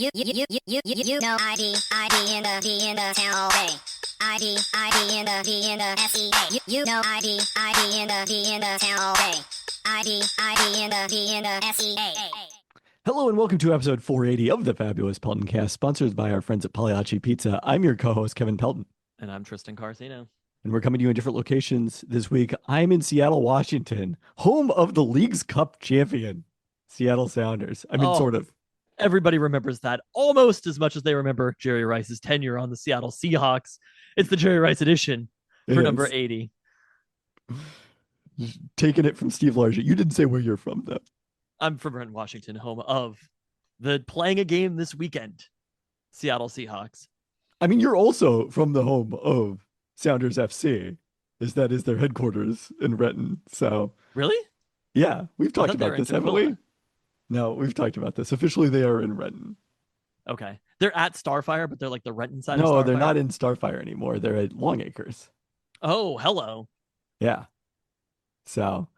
You know ID in the town all day. ID in the SEA. You know ID in the town all day. ID in the SEA. Hello and welcome to episode 480 of the fabulous Peltoncast, sponsored by our friends at Pagliacci Pizza. I'm your co-host, Kevin Pelton. And I'm Tristan Carcino. And we're coming to you in different locations this week. I'm in Seattle, Washington, home of the League's Cup champion, Seattle Sounders. I mean, sort of. Everybody remembers that almost as much as they remember Jerry Rice's tenure on the Seattle Seahawks. It's the Jerry Rice edition for number 80. Taking it from Steve Largent. You didn't say where you're from, though. I'm from Renton, Washington, home of the playing a game this weekend, Seattle Seahawks. I mean, you're also from the home of Sounders FC, that is their headquarters in Renton. So really? Yeah, we've talked about this, haven't we? No, we've talked about this. Officially, they are in Renton. Okay. They're at Starfire, but they're like the Renton side of Starfire? No, they're not in Starfire anymore. They're at Longacres. Oh, hello. Yeah. So,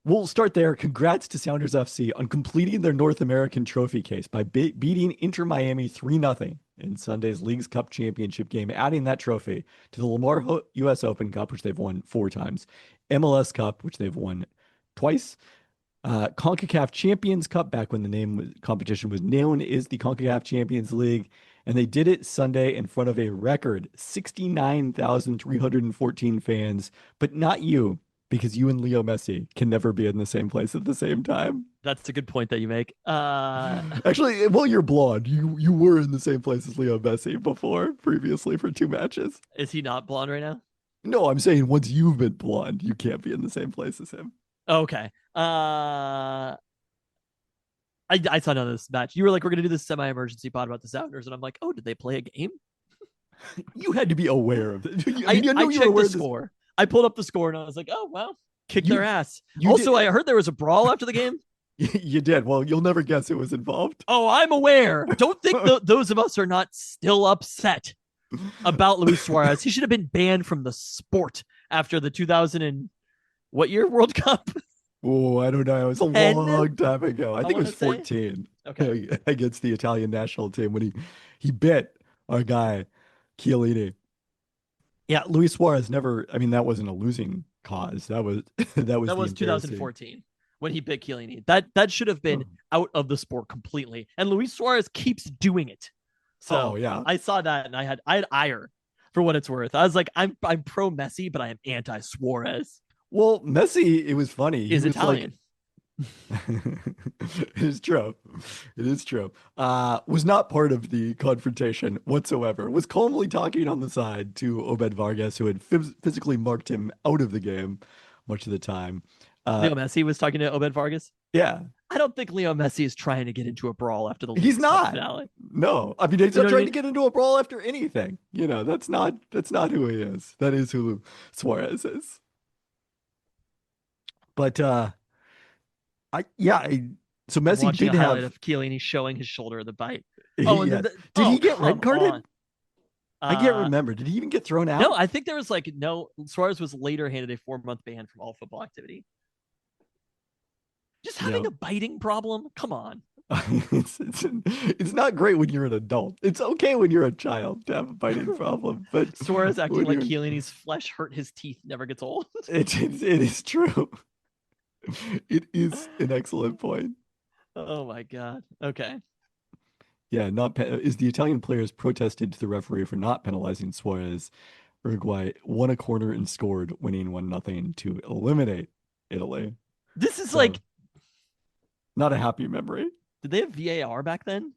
we'll start there. Congrats to Sounders FC on completing their North American trophy case by beating Inter Miami 3-0 in Sunday's Leagues Cup championship game, adding that trophy to the Lamar US Open Cup, which they've won 4 times, MLS Cup, which they've won twice, CONCACAF Champions Cup, back when the competition was known as the CONCACAF Champions League. And they did it Sunday in front of a record 69,314 fans, but not you, because you and Leo Messi can never be in the same place at the same time. That's a good point that you make. Actually, well, you're blonde. You were in the same place as Leo Messi previously for 2 matches. Is he not blonde right now? No, I'm saying once you've been blonde, you can't be in the same place as him. Okay. I saw none of this match. You were like, we're going to do this semi-emergency pod about the Sounders. And I'm like, oh, did they play a game? You had to be aware of it. I checked the score. I pulled up the score and I was like, oh, well, kick their ass. Also, I heard there was a brawl after the game. You did. Well, you'll never guess who was involved. Oh, I'm aware. Don't think those of us are not still upset about Luis Suarez. He should have been banned from the sport after the 2000 and what year World Cup? Oh, I don't know. It was a long time ago. I think it was 14. Okay. Against the Italian national team when he bit our guy, Chiellini. Yeah, Luis Suarez never, I mean, that wasn't a losing cause. That was 2014 when he bit Chiellini. That should have been out of the sport completely. And Luis Suarez keeps doing it. So yeah. I saw that and I had ire for what it's worth. I was like, I'm pro Messi, but I am anti Suarez. Well, Messi, it was funny. He's Italian. It is true. It is true. Was not part of the confrontation whatsoever. Was calmly talking on the side to Obed Vargas, who had physically marked him out of the game much of the time. Leo Messi was talking to Obed Vargas? Yeah. I don't think Leo Messi is trying to get into a brawl after the He's not. Finale. No. I mean, he's not trying to get into a brawl after anything. You know, that's not who he is. That is who Suarez is. But so Messi did have of Chiellini showing his shoulder of the bite. Did he get red carded? I can't remember. Did he even get thrown out? No, I think there was Suarez was later handed a 4-month ban from all football activity. Just having a biting problem? Come on. It's not great when you're an adult. It's okay when you're a child to have a biting problem. But Suarez acting like Chiellini's flesh hurt his teeth never gets old. It is true. It is an excellent point. Oh my God. Okay. Yeah, is the Italian players protested to the referee for not penalizing Suarez. Uruguay won a corner and scored, winning 1-0 to eliminate Italy. This is not a happy memory. Did they have VAR back then?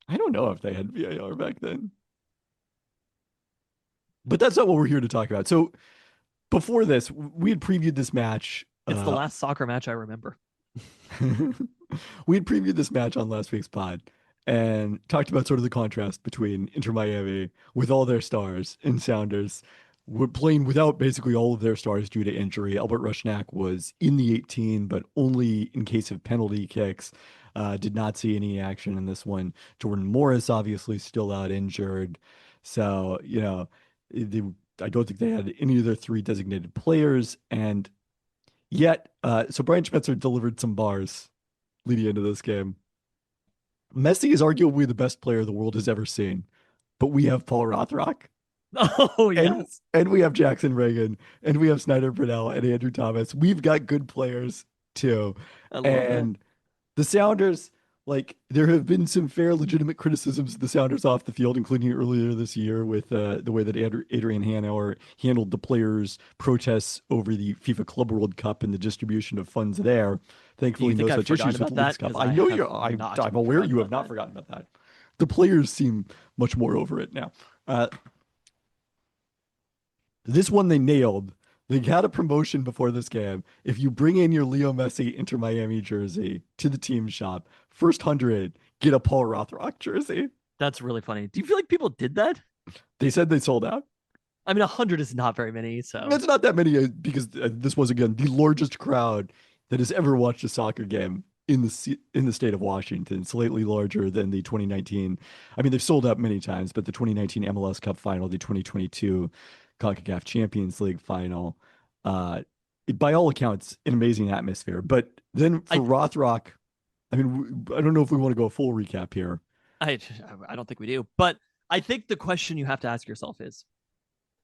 I don't know if they had VAR back then. But that's not what we're here to talk about. So before this, we had previewed this match. It's the last soccer match I remember. We had previewed this match on last week's pod and talked about sort of the contrast between Inter Miami with all their stars and Sounders were playing without basically all of their stars due to injury. Albert Rushnak was in the 18, but only in case of penalty kicks. Did not see any action in this one. Jordan Morris obviously still out injured. So, I don't think they had any of their 3 designated players. And yet, so Brian Schmetzer delivered some bars leading into this game. Messi is arguably the best player the world has ever seen, but we have Paul Rothrock. Oh And yes, and we have Jackson Reagan, and we have Snyder Brunell and Andrew Thomas. We've got good players too. I love it. And the Sounders, like there have been some fair, legitimate criticisms of the Sounders off the field, including earlier this year with the way that Adrian Hanauer handled the players' protests over the FIFA Club World Cup and the distribution of funds there. Do you Thankfully, no think I've such forgotten issues with about the that? Leagues Cup. Because I I know have you're. not I'm aware forgotten you have about not that. forgotten about that. The players seem much more over it now. Uh, this one they nailed. They had a promotion before this game. If you bring in your Leo Messi Inter Miami jersey to the team shop, first 100 get a Paul Rothrock jersey. That's really funny. Do you feel like people did that? They said they sold out. I mean, 100 is not very many. So It's not that many because this was again the largest crowd that has ever watched a soccer game in the state of Washington. Slightly larger than the 2019. I mean, they've sold out many times, but the 2019 MLS Cup final, the 2022 CONCACAF Champions League final, uh, by all accounts, an amazing atmosphere. But then for I, Rothrock, I mean, I don't know if we want to go a full recap here. I, I don't think we do. But I think the question you have to ask yourself is,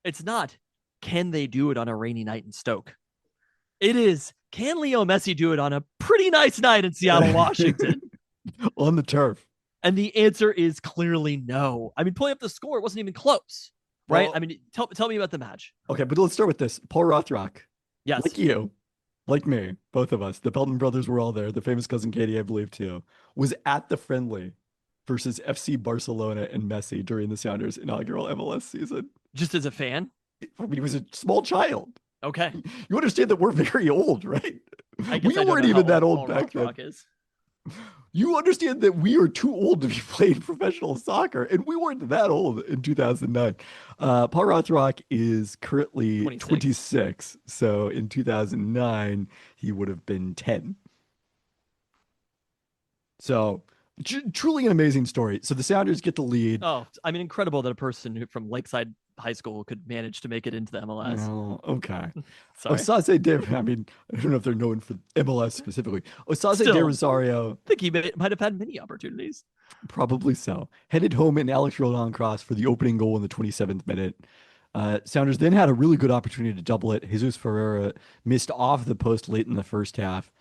it's not, can they do it on a rainy night in Stoke? It is, can Leo Messi do it on a pretty nice night in Seattle, Washington? On the turf. And the answer is clearly no. I mean, pulling up the score, it wasn't even close, right? Well, I mean, tell me about the match. okay, but let's start with this. Paul Rothrock, Yes. like you, like me, both of us, the Pelton brothers were all there. The famous cousin Katie, I believe, too, was at the friendly versus FC Barcelona and Messi during the Sounders' inaugural MLS season. Just as a fan? I mean, he was a small child. Okay. You understand that we're very old, right? I guess We I don't weren't know even how that old Paul back then. Rothrock is. You understand that we are too old to be playing professional soccer, and we weren't that old in 2009. Paul Rothrock is currently 26. So in 2009, he would have been 10. So truly an amazing story. So the Sounders get the lead. Oh, I mean, incredible that a person from Lakeside High School could manage to make it into the MLS. Oh, okay. Sorry. Osase de, I mean, I don't know if they're known for MLS specifically. Osase de Rosario. I think he might have had many opportunities. Probably so. Headed home in Alex Rodon cross for the opening goal in the 27th minute. Sounders then had a really good opportunity to double it. Jesus Ferreira missed off the post late in the first half.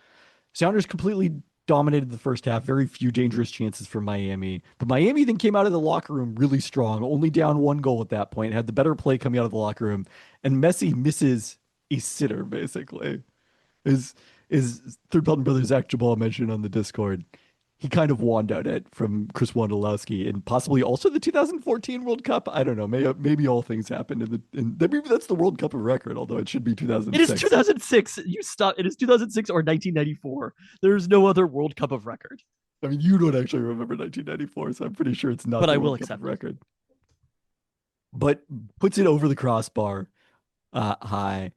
Sounders completely dominated the first half. Very few dangerous chances for Miami. But Miami then came out of the locker room really strong, only down one goal at that point, had the better play coming out of the locker room. And Messi misses a sitter, basically. Is Third Pelton brother Zach Jabal mentioned on the Discord. He kind of wand out it from Chris Wondolowski and possibly also the 2014 World Cup. I don't know. Maybe all things happened maybe that's the World Cup of record, although it should be 2006. It is 2006. You stop. It is 2006 or 1994. There's no other World Cup of record. I mean, you don't actually remember 1994, so I'm pretty sure it's not but the I will World Cup accept of record. But puts it over the crossbar high.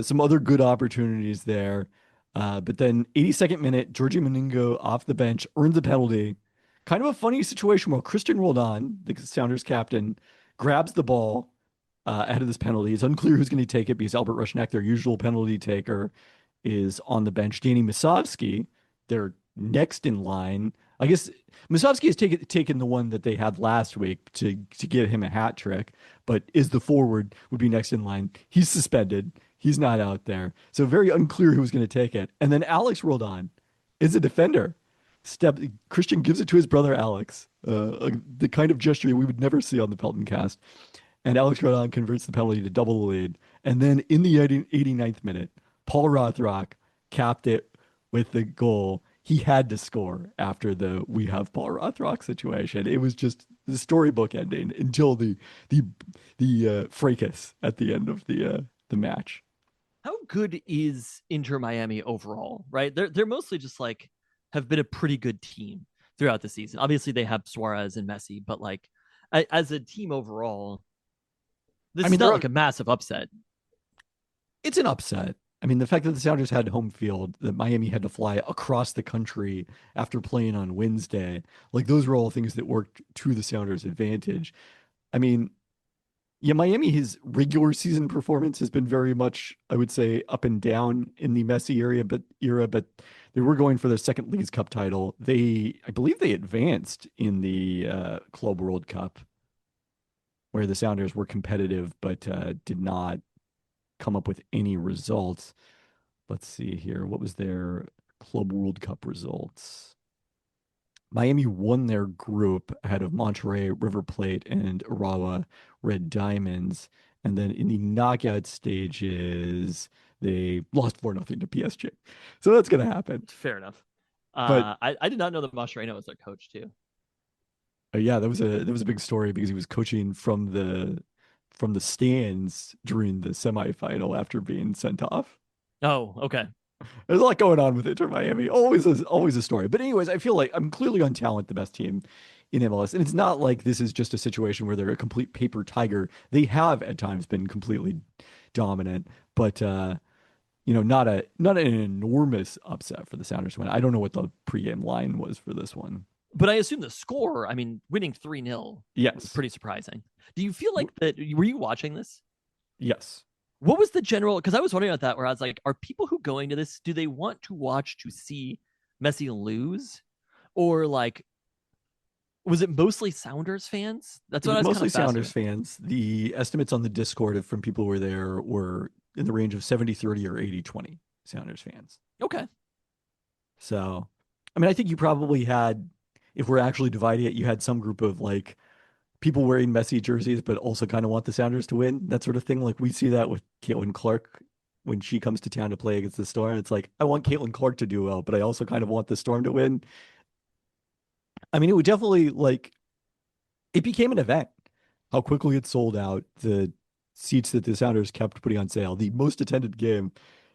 Some other good opportunities there. But then 82nd minute, Georgie Meningo off the bench earns a penalty. Kind of a funny situation where Christian Roldan, the Sounders captain, grabs the ball ahead of this penalty. It's unclear who's going to take it because Albert Rushneck, their usual penalty taker, is on the bench. Danny Masovsky, their next in line. I guess Masovsky has taken the one that they had last week to get him a hat trick, but is the forward, would be next in line. He's suspended. He's not out there. So very unclear who's going to take it. And then Alex Roldan is a defender. Christian gives it to his brother Alex, the kind of gesture we would never see on the Peltoncast. And Alex Roldan converts the penalty to double the lead. And then in the 89th minute, Paul Rothrock capped it with the goal. He had to score after the "we have Paul Rothrock" situation. It was just the storybook ending until the fracas at the end of the match. How good is Inter Miami overall? Right, they're mostly just like have been a pretty good team throughout the season. Obviously, they have Suarez and Messi, but like as a team overall, this is not like a massive upset. It's an upset. I mean, the fact that the Sounders had home field, that Miami had to fly across the country after playing on Wednesday, like those were all things that worked to the Sounders' advantage. I mean, yeah, Miami, his regular season performance has been very much, I would say, up and down in the Messi era, but They were going for their second Leagues Cup title. I believe they advanced in the Club World Cup, where the Sounders were competitive but did not come up with any results. Let's see here. What was their Club World Cup results? Miami won their group ahead of Monterrey, River Plate, and Urawa Red Diamonds. And then in the knockout stages, they lost 4-0 to PSG. So that's going to happen. Fair enough. But I did not know that Mascherano was their coach too. yeah, that was a big story because he was coaching from the stands during the semifinal after being sent off. Oh, okay. There's a lot going on with Inter Miami. Always a story. But anyways, I feel like I'm clearly on talent the best team in MLS, and it's not like this is just a situation where they're a complete paper tiger. They have at times been completely dominant, but not an enormous upset for the Sounders win. I don't know what the pregame line was for this one. But I assume the score, I mean, winning 3-0 was Yes. pretty surprising. Do you feel like that? Were you watching this? Yes. What was the general? Because I was wondering about that, where I was like, are people who going to this, do they want to watch to see Messi lose? Or like, was it mostly Sounders fans? That's It what was I was kind mostly of Sounders fascinated. fans. The estimates on the Discord from people who were there were in the range of 70-30 or 80-20 Sounders fans. Okay. So, I mean, I think you probably had, if we're actually dividing it, you had some group of like people wearing Messi jerseys, but also kind of want the Sounders to win, that sort of thing. Like we see that with Caitlin Clark when she comes to town to play against the Storm. It's like, I want Caitlin Clark to do well, but I also kind of want the Storm to win. I mean, it would definitely like, it became an event. How quickly it sold out, the seats that the Sounders kept putting on sale, the most attended game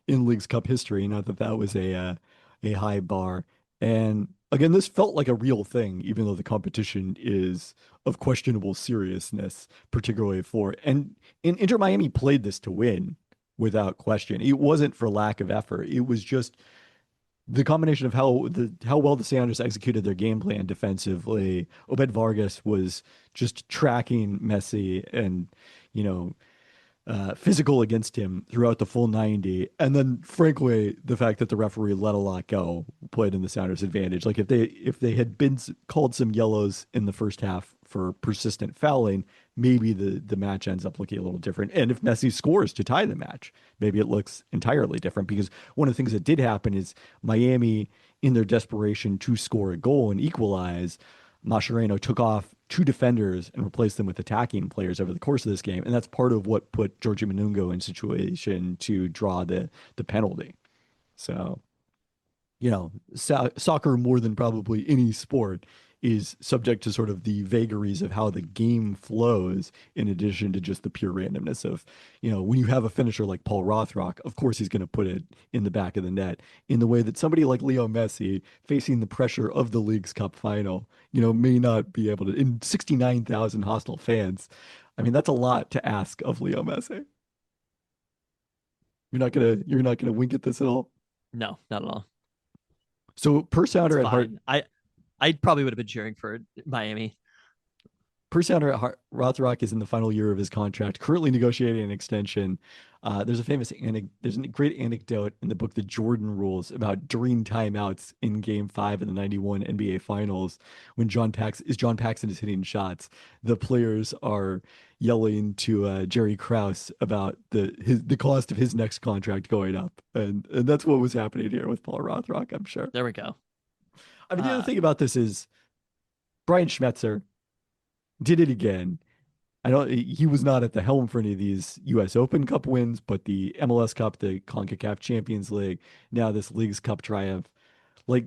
in Leagues Cup history. Not that that was a high bar. And again, this felt like a real thing, even though the competition is of questionable seriousness, particularly and Inter Miami played this to win without question. It wasn't for lack of effort. It was just the combination of how well the Sounders executed their game plan defensively. Obed Vargas was just tracking Messi and you know physical against him throughout the full 90. And then, frankly, the fact that the referee let a lot go played in the Sounders' advantage. Like if they had been called some yellows in the first half for persistent fouling, maybe the match ends up looking a little different. And if Messi scores to tie the match, maybe it looks entirely different. Because one of the things that did happen is Miami, in their desperation to score a goal and equalize, Mascherano took off two defenders and replaced them with attacking players over the course of this game. And that's part of what put Georgie Manungo in situation to draw the penalty. So, soccer more than probably any sport is subject to sort of the vagaries of how the game flows in addition to just the pure randomness of, when you have a finisher like Paul Rothrock, of course he's going to put it in the back of the net in the way that somebody like Leo Messi facing the pressure of the League's Cup final, may not be able to in 69,000 hostile fans. I mean, that's a lot to ask of Leo Messi. You're not gonna wink at this at all. No, not at all. So per It's sounder at heart, fine. I probably would have been cheering for Miami. per sounder at Rothrock is in the final year of his contract, currently negotiating an extension. There's a great anecdote in the book, The Jordan Rules, about during timeouts in Game 5 of the '91 NBA Finals, when John Paxson is hitting shots, the players are yelling to Jerry Krause about the cost of his next contract going up, and that's what was happening here with Paul Rothrock, I'm sure. There we go. I mean, the other thing about this is Brian Schmetzer did it again. He was not at the helm for any of these US Open Cup wins, but the MLS Cup, the CONCACAF Champions League, now this Leagues Cup triumph. Like,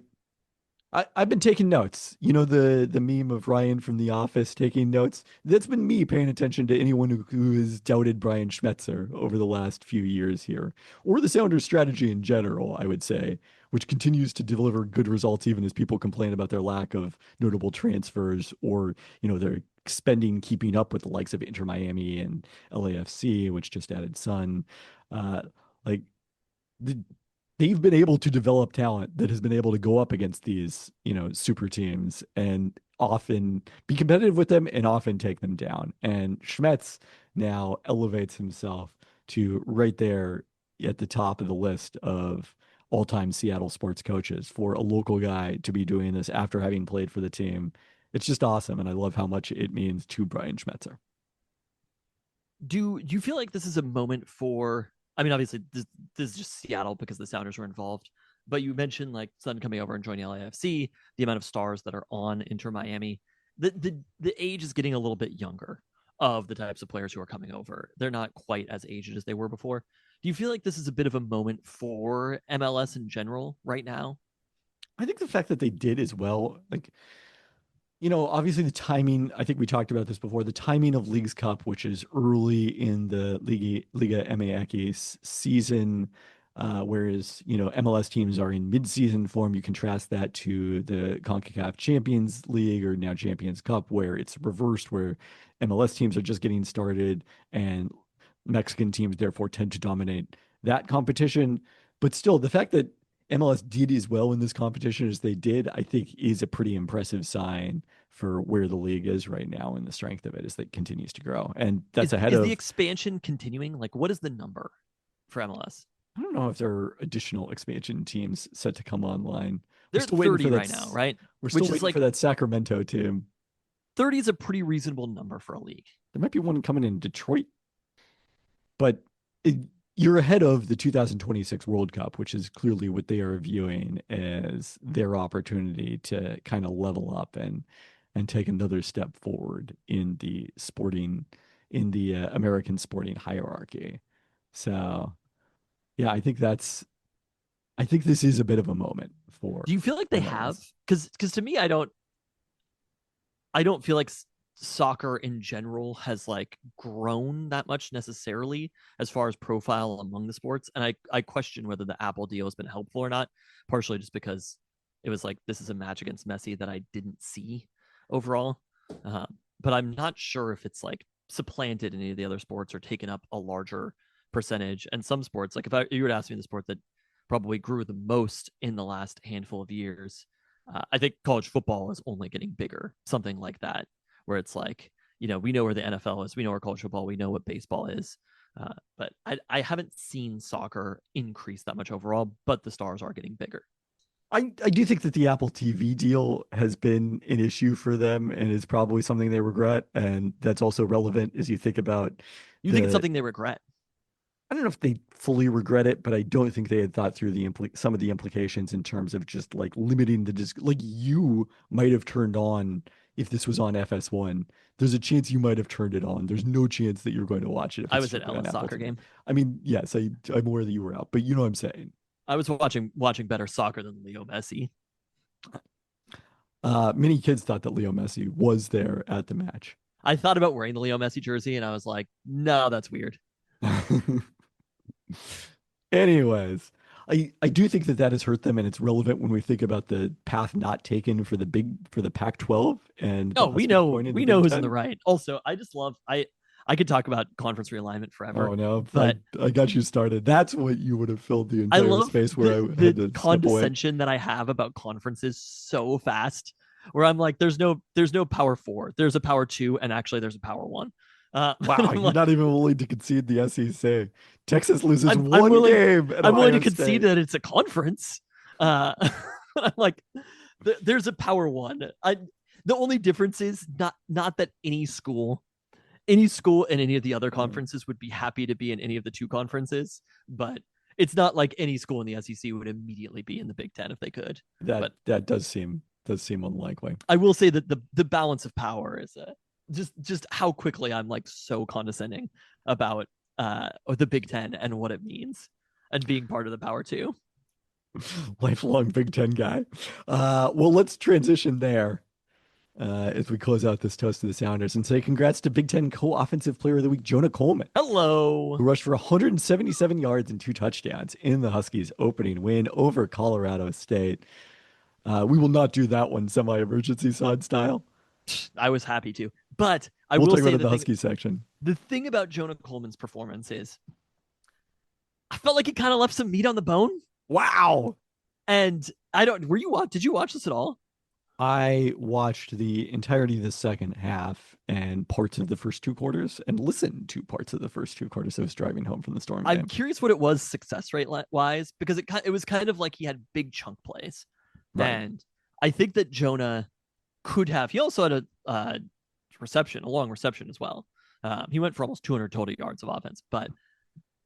I've been taking notes. The meme of Ryan from The Office taking notes? That's been me paying attention to anyone who has doubted Brian Schmetzer over the last few years here, or the Sounders' strategy in general, I would say, which continues to deliver good results even as people complain about their lack of notable transfers or, their spending keeping up with the likes of Inter Miami and LAFC, which just added Sun. Like, they've been able to develop talent that has been able to go up against these, super teams and often be competitive with them and often take them down. And Schmetz now elevates himself to right there at the top of the list of all-time Seattle sports coaches. For a local guy to be doing this after having played for the team, it's just awesome, and I love how much it means to Brian Schmetzer. Do you feel like this is a moment for? I mean, obviously this is just Seattle because the Sounders were involved, but you mentioned like Sun coming over and joining LAFC, the amount of stars that are on Inter Miami. The age is getting a little bit younger of the types of players who are coming over. They're not quite as aged as they were before. Do you feel like this is a bit of a moment for MLS in general right now? I think the fact that they did as well, like, obviously the timing, I think we talked about this before, the timing of Leagues Cup, which is early in the Liga MX season, whereas, MLS teams are in mid-season form. You contrast that to the CONCACAF Champions League, or now Champions Cup, where it's reversed, where MLS teams are just getting started and Mexican teams therefore tend to dominate that competition. But still, the fact that MLS did as well in this competition as they did, I think is a pretty impressive sign for where the league is right now and the strength of it as it continues to grow. And that's ahead is of the expansion continuing? Like, what is the number for MLS? I don't know if there are additional expansion teams set to come online. They're We're still waiting 30 for that right now, right? We're still Which is waiting like for that Sacramento team. 30 is a pretty reasonable number for a league. There might be one coming in Detroit, but you're ahead of the 2026 World Cup, which is clearly what they are viewing as their opportunity to kind of level up and take another step forward in the American sporting hierarchy. So, yeah, I think this is a bit of a moment for Do you feel like they have? MLS. Because to me, I don't feel like soccer in general has like grown that much necessarily as far as profile among the sports, and I question whether the Apple deal has been helpful or not, partially just because it was like, this is a match against Messi that I didn't see overall, uh, but I'm not sure if it's like supplanted any of the other sports or taken up a larger percentage. And some sports, like if you were to ask me the sport that probably grew the most in the last handful of years, I think college football is only getting bigger, something like that, where it's like, we know where the NFL is, we know where college football, we know what baseball is. But I haven't seen soccer increase that much overall, but the stars are getting bigger. I do think that the Apple TV deal has been an issue for them and is probably something they regret. And that's also relevant as you think about You think it's something they regret? I don't know if they fully regret it, but I don't think they had thought through some of the implications in terms of just like limiting like you might have turned on if this was on FS1. There's a chance you might have turned it on. There's no chance that you're going to watch it if I it's was at strictly on Ellen's Apple soccer TV. game. I mean, yes, I'm aware that you were out, but you know what I'm saying. I was watching better soccer than Leo Messi. Many kids thought that Leo Messi was there at the match. I thought about wearing the Leo Messi jersey, and I was like, no, that's weird. Anyways, I do think that has hurt them, and it's relevant when we think about the path not taken for the Pac-12 and No, we know who's in the 10. right. Also, I just love I could talk about conference realignment forever. Oh no, but I got you started. That's what you would have filled the I entire love space where I had the to step away. condescension that I have about conferences so fast, where I'm like, there's no power 4, there's a power 2, and actually there's a power 1. Wow, you're like, not even willing to concede the SEC. Texas loses I'm one willing, game. At I'm willing to Ohio concede State. that it's a conference. I'm like, there's a power 1. The only difference is not that any school in any of the other conferences would be happy to be in any of the 2 conferences, but it's not like any school in the SEC would immediately be in the Big Ten if they could. That does seem unlikely. I will say that the balance of power is just how quickly I'm like so condescending about the Big Ten and what it means and being part of the power 2. Lifelong Big Ten guy. Well, let's transition there as we close out this toast to the Sounders and say congrats to Big Ten co-offensive player of the week, Jonah Coleman. Hello. Who rushed for 177 yards and 2 touchdowns in the Huskies' opening win over Colorado State. We will not do that one semi-emergency side style. I was happy to, but we'll will talk say about the Husky section. The thing about Jonah Coleman's performance is I felt like he kind of left some meat on the bone. Wow. And did you watch this at all? I watched the entirety of the second half and parts of the first two quarters and listened to parts of the first two quarters. I was driving home from the Storm I'm game. curious what it was success rate wise, because it was kind of like he had big chunk plays, Right. and I think that Jonah could have. He also had a long reception as well. He went for almost 200 total yards of offense, but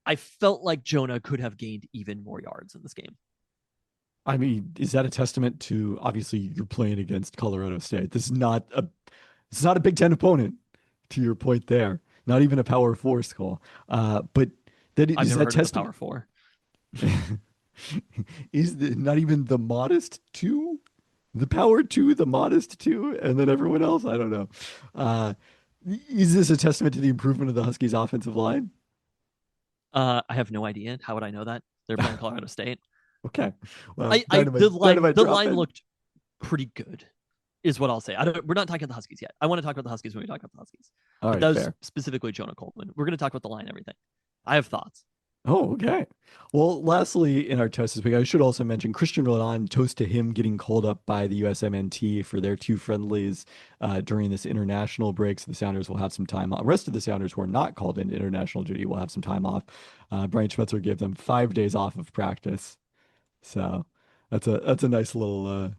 I felt like Jonah could have gained even more yards in this game. I mean, is that a testament to obviously you're playing against Colorado State? It's not a Big Ten opponent, to your point there. Not even a Power Four school. But I've is never that heard of the testament? Power Four. Not even the modest two, the power two, the modest two, and then everyone else? I don't know. Uh, is this a testament to the improvement of the Huskies' offensive line? I have no idea. How would I know that? They're playing Colorado State. Okay. Well, The dynamite drop line in. looked pretty good, is what I'll say. We're not talking about the Huskies yet. I want to talk about the Huskies when we talk about the Huskies. All But right, that was fair. specifically Jonah Coleman. We're going to talk about the line and everything. I have thoughts. Oh, okay. Well, lastly, in our toast this week, I should also mention Christian Roldan, toast to him getting called up by the USMNT for their two friendlies during this international break. So the Sounders will have some time off. The rest of the Sounders who are not called into international duty will have some time off. Brian Schmetzer gave them 5 days off of practice. So that's a nice little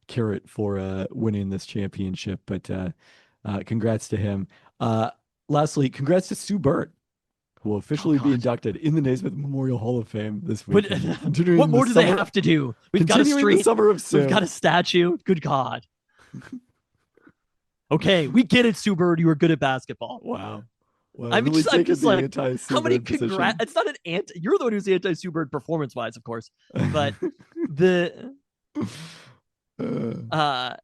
carrot for winning this championship. But congrats to him. Lastly, congrats to Sue Bird, who will Oh officially be God. inducted in the Naismith Memorial Hall of Fame this What, weekend. what more do they have to do? We've got a Continuing the street. summer of We've Sue. got a statue. Good God. Okay, we get it, Sue Bird. You were good at basketball. Wow. Well, I'm really I'm taking just the like, anti-Sue how many Bird position. It's not an anti. You're the one who's anti Sue Bird performance wise, of course. But the Uh, uh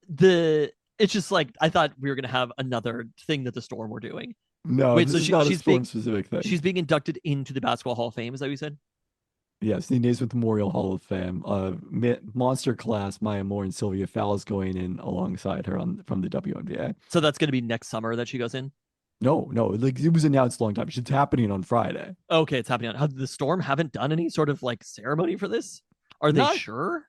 the it's just like I thought we were gonna have another thing that the Storm were doing. no, Wait, this so is not a she's being Storm-specific thing. she's being inducted into the Basketball Hall of Fame. Is that what you said? Yes, the Naismith Memorial Hall of Fame. Monster class Maya Moore and Sylvia Fowles going in alongside her from the WNBA. So that's gonna be next summer that she goes in. No, like it was announced a long time. It's happening on Friday. Okay, it's happening. How the Storm haven't done any sort of like ceremony for this? Are they Not sure?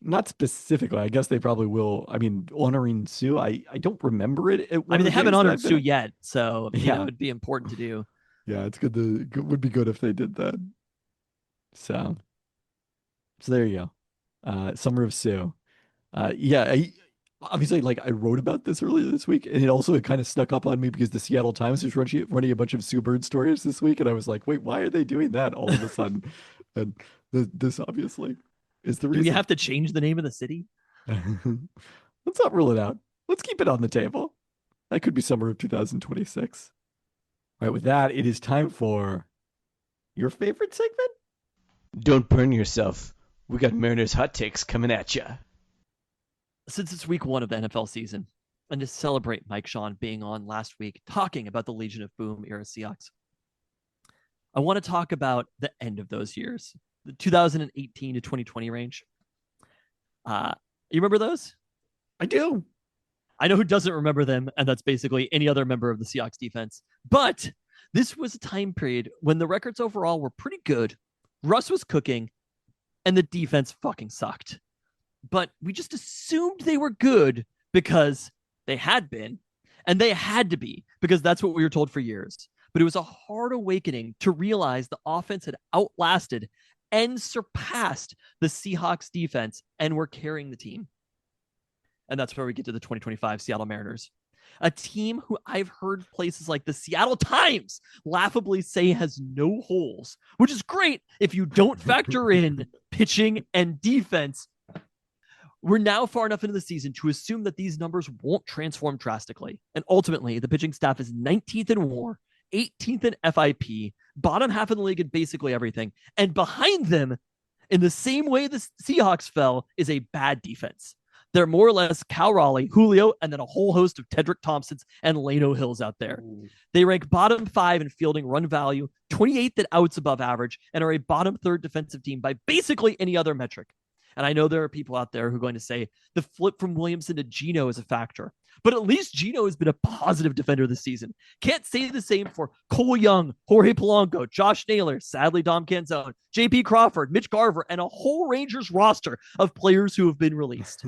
not specifically. I guess they probably will. I mean, honoring Sue. I don't remember it. At I one mean, of they the haven't games that honored I've been Sue at. yet, so Yeah, it'd be important to do. yeah. It's good. Would be good if they did that. So there you go. Summer of Sue. Yeah. Obviously, like I wrote about this earlier this week, and it kind of snuck up on me because the Seattle Times was running a bunch of Sue Bird stories this week, and I was like, wait, why are they doing that all of a sudden? And this obviously is the Do we reason. have to change the name of the city? Let's not rule it out. Let's keep it on the table. That could be summer of 2026. All right, with that, it is time for your favorite segment. Don't burn yourself. We got Mariners hot takes coming at ya. Since it's week 1 of the NFL season, and to celebrate Mike Sean being on last week talking about the Legion of Boom era Seahawks, I want to talk about the end of those years, the 2018 to 2020 range. You remember those? I do. I know who doesn't remember them, and that's basically any other member of the Seahawks defense. But this was a time period when the records overall were pretty good. Russ was cooking, and the defense fucking sucked. But we just assumed they were good because they had been, and they had to be, because that's what we were told for years. But it was a hard awakening to realize the offense had outlasted and surpassed the Seahawks defense and were carrying the team. And that's where we get to the 2025 Seattle Mariners, a team who I've heard places like the Seattle Times laughably say has no holes, which is great if you don't factor in pitching and defense. We're now far enough into the season to assume that these numbers won't transform drastically. And ultimately, the pitching staff is 19th in WAR, 18th in FIP, bottom half of the league in basically everything. And behind them, in the same way the Seahawks fell, is a bad defense. They're more or less Cal Raleigh, Julio, and then a whole host of Tedrick Thompsons and Lano Hills out there. Ooh. They rank bottom 5 in fielding run value, 28th at outs above average, and are a bottom 3rd defensive team by basically any other metric. And I know there are people out there who are going to say the flip from Williamson to Gino is a factor. But at least Gino has been a positive defender this season. Can't say the same for Cole Young, Jorge Polanco, Josh Naylor, sadly Dom Canzone, JP Crawford, Mitch Garver, and a whole Rangers roster of players who have been released.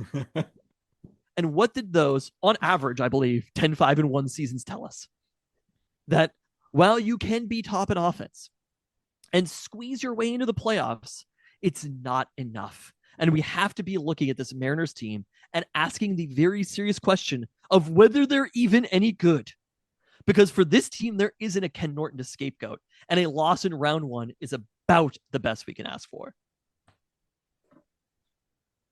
And what did those, on average, I believe, 10-5-1 seasons tell us? That while you can be top in offense and squeeze your way into the playoffs, it's not enough. And we have to be looking at this Mariners team and asking the very serious question of whether they're even any good. Because for this team, there isn't a Ken Norton to scapegoat, and a loss in round one is about the best we can ask for.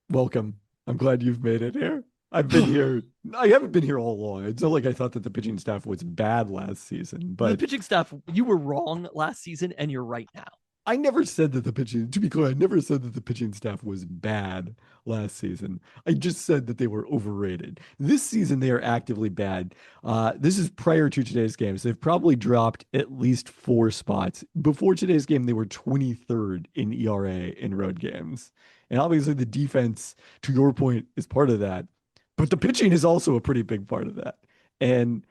Welcome. I'm glad you've made it here. I've been here. I haven't been here all along. It's not like I thought that the pitching staff was bad last season, but the pitching staff, you were wrong last season, and you're right now. I never said that the pitching, to be clear, I never said that the pitching staff was bad last season. I just said that they were overrated. This season, they are actively bad. This is prior to today's game, so they've probably dropped at least 4 spots. Before today's game, they were 23rd in ERA in road games. And obviously the defense, to your point, is part of that. But the pitching is also a pretty big part of that.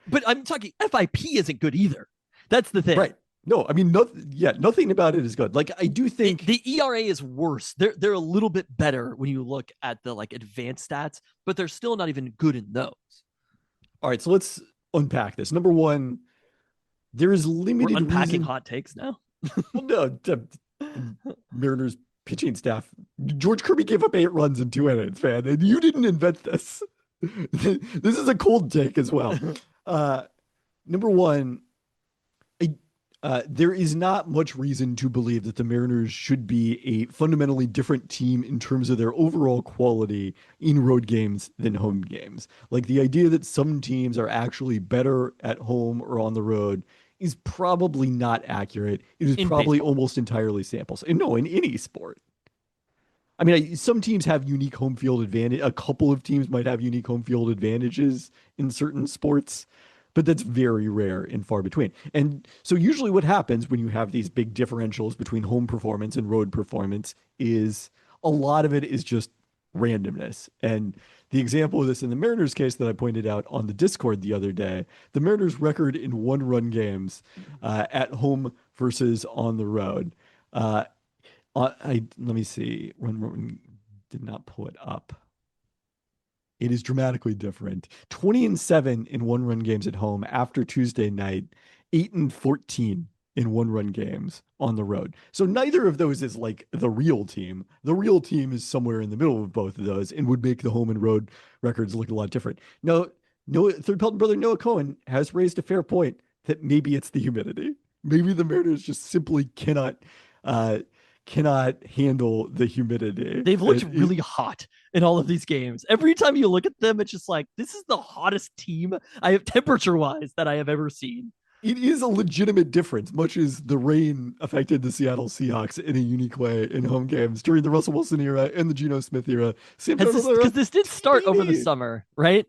But I'm talking FIP isn't good either. That's the thing. Right. No, I mean, nothing about it is good. Like, I do think the ERA is worse. They're a little bit better when you look at the like advanced stats, but they're still not even good in those. All right, so let's unpack this. Number one, there is limited. We're unpacking hot takes now. Well, no, Mariners pitching staff. George Kirby gave up 8 runs in 2 innings, man, and you didn't invent this. This is a cold take as well. Number one. There is not much reason to believe that the Mariners should be a fundamentally different team in terms of their overall quality in road games than home games. Like, the idea that some teams are actually better at home or on the road is probably not accurate. It is probably almost entirely samples. And no, in any sport. I mean, some teams have unique home field advantage. A couple of teams might have unique home field advantages in certain sports, but that's very rare and far between. And so usually what happens when you have these big differentials between home performance and road performance is a lot of it is just randomness. And the example of this in the Mariners case that I pointed out on the Discord the other day, the Mariners record in 1-run games at home versus on the road. Let me see. Run did not pull it up. It is dramatically different. 20-7 in 1-run games at home after Tuesday night, 8-14 in 1-run games on the road. So neither of those is like the real team. The real team is somewhere in the middle of both of those and would make the home and road records look a lot different. No, third Pelton brother Noah Cohen has raised a fair point that maybe it's the humidity. Maybe the Mariners just simply cannot handle the humidity. They've looked really hot in all of these games. Every time you look at them, it's just like, this is the hottest team I have temperature-wise that I have ever seen. It is a legitimate difference, much as the rain affected the Seattle Seahawks in a unique way in home games during the Russell Wilson era and the Geno Smith era. Because this did start over the summer, right?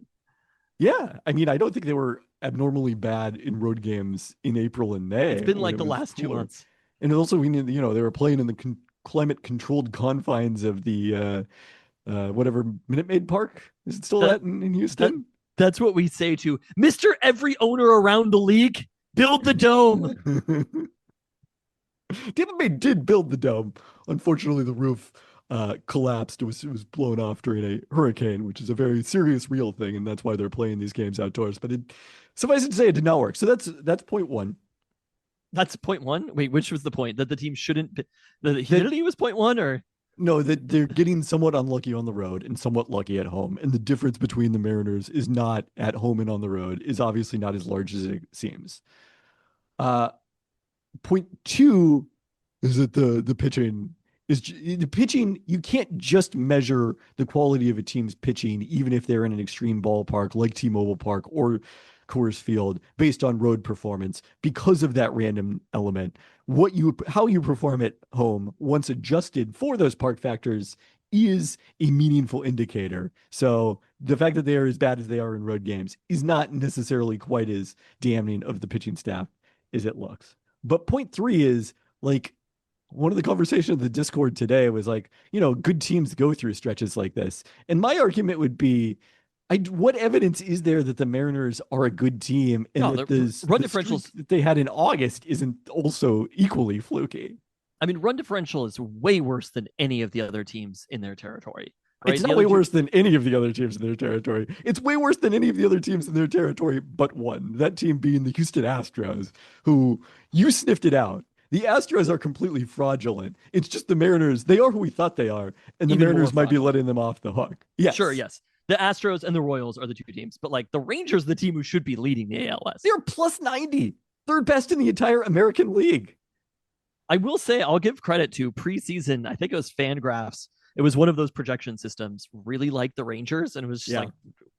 Yeah. I mean, I don't think they were abnormally bad in road games in April and May. It's been like the last 2 months. And also, we need, they were playing in the climate-controlled confines of the whatever Minute Maid Park. Is it still that in Houston? That's what we say to Mr. Every owner around the league. Build the dome. Tampa Bay did build the dome. Unfortunately, the roof collapsed. It was blown off during a hurricane, which is a very serious, real thing, and that's why they're playing these games outdoors. But suffice it to say, it did not work. So that's point one. That's point one? Wait, which was the point? That the team shouldn't... The humidity was point one, or... No, that they're getting somewhat unlucky on the road and somewhat lucky at home. And the difference between the Mariners is not at home and on the road, is obviously not as large as it seems. Point two is that the pitching you can't just measure the quality of a team's pitching, even if they're in an extreme ballpark like T-Mobile Park or Coors Field, based on road performance, because of that random element. How you perform at home, once adjusted for those park factors, is a meaningful indicator. So the fact that they are as bad as they are in road games is not necessarily quite as damning of the pitching staff as it looks. But point three is, like, one of the conversations of the Discord today was like, good teams go through stretches like this. And my argument would be, what evidence is there that the Mariners are a good team and No, that the run the streak differentials. that they had in August isn't also equally fluky? I mean, run differential is way worse than any of the other teams in their territory. Right? It's The not other way two, worse than any of the other teams in their territory. It's way worse than any of the other teams in their territory but one. That team being the Houston Astros, who you sniffed it out. The Astros are completely fraudulent. It's just the Mariners. They are who we thought they are, and the Even more Mariners might be fraudulent. letting them off the hook. Yes. Sure, yes. The Astros and the Royals are the two teams, but like the Rangers, the team who should be leading the ALS. They're plus 90, third best in the entire American League. I will say, I'll give credit to preseason. I think it was Fangraphs. It was one of those projection systems, really like the Rangers. And it was just like,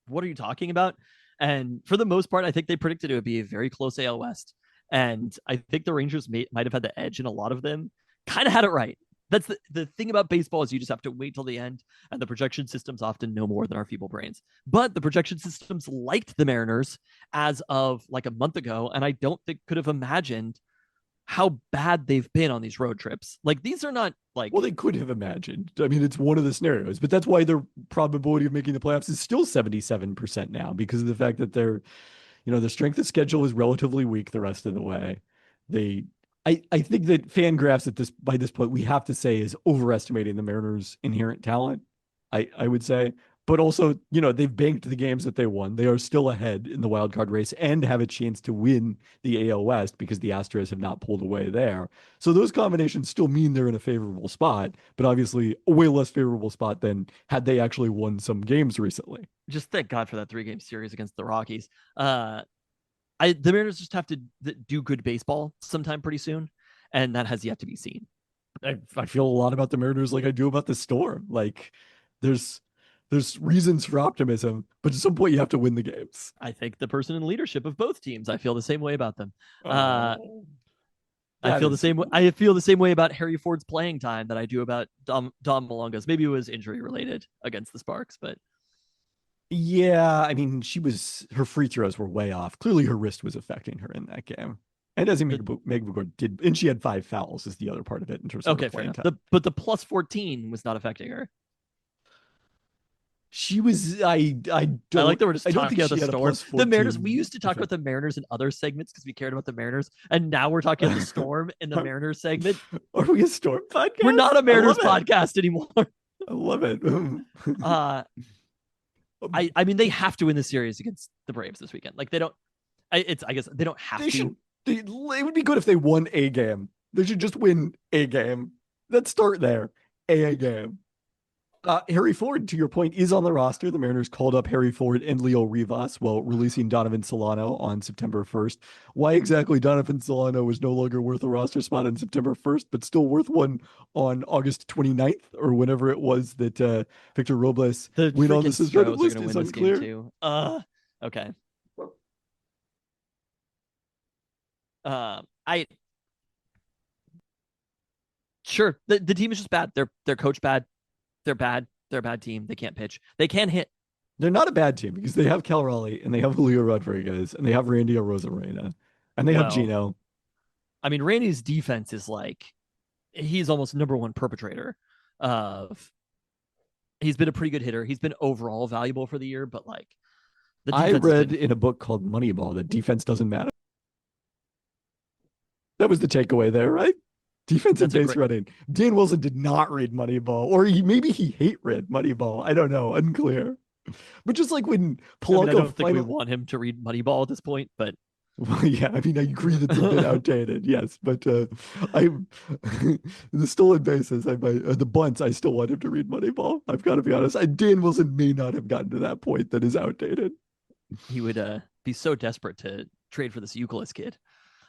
what are you talking about? And for the most part, I think they predicted it would be a very close AL West. And I think the Rangers might have had the edge in a lot of them. Kind of had it right. That's the thing about baseball is you just have to wait till the end. And the projection systems often know more than our feeble brains. But the projection systems liked the Mariners as of like a month ago. And I don't think could have imagined how bad they've been on these road trips. Like these are not like, well, they could have imagined. I mean, it's one of the scenarios, but that's why their probability of making the playoffs is still 77% now because of the fact that their strength of schedule is relatively weak the rest of the way. I think that Fangraphs by this point, we have to say is overestimating the Mariners' inherent talent. I would say, but also, they've banked the games that they won. They are still ahead in the wild card race and have a chance to win the AL West because the Astros have not pulled away there. So those combinations still mean they're in a favorable spot, but obviously a way less favorable spot than had they actually won some games recently. just thank God for that 3-game series against the Rockies. The Mariners just have to do good baseball sometime pretty soon, and that has yet to be seen. I feel a lot about the Mariners like I do about the Storm. Like there's reasons for optimism, but at some point you have to win the games. I think the person in leadership of both teams, I feel the same way about them. Oh, I feel the same way. I feel the same way about Harry Ford's playing time that I do about Dom Malonga's. Maybe it was injury related against the Sparks, but yeah, I mean, her free throws were way off. Clearly, her wrist was affecting her in that game. And as Megabugor did, and she had 5 fouls is the other part of it in terms of okay, her playing fair time. But the plus 14 was not affecting her. She was. I like that we're just talking about the Storm. The Mariners. We used to talk about the Mariners in other segments because we cared about the Mariners, and now we're talking about the Storm in the Mariners segment. Are we a Storm podcast? We're not a Mariners podcast anymore. I love it. I mean, they have to win the series against the Braves this weekend. Like they don't. I guess they don't have to. It would be good if they won a game. They should just win a game. Let's start there. A game. Harry Ford, to your point, is on the roster. The Mariners called up Harry Ford and Leo Rivas while releasing Donovan Solano on September 1st. Why exactly Donovan Solano was no longer worth a roster spot on September 1st, but still worth one on August 29th or whenever it was that Victor Robles went on the suspended list is unclear. Too. Okay. Sure. The team is just bad. They're coach bad. They're bad. They're a bad team. They can't pitch. They can hit. They're not a bad team because they have Cal Raleigh and they have Julio Rodriguez and they have Randy Arozarena and they have Gino. I mean, Randy's defense is like, he's almost number one perpetrator of. He's been a pretty good hitter. He's been overall valuable for the year, but like, I read in a book called Moneyball that defense doesn't matter. That was the takeaway there, right? Defense and base running. Dan Wilson did not read Moneyball, or maybe he hate read Moneyball. I don't know, unclear. But just like when Polanco, I don't think we want him to read Moneyball at this point. But well, yeah, I mean, I agree that's a bit outdated, yes. But I, the stolen bases, the bunts, I still want him to read Moneyball. I've got to be honest. Dan Wilson may not have gotten to that point that is outdated. He would be so desperate to trade for this Euclid kid.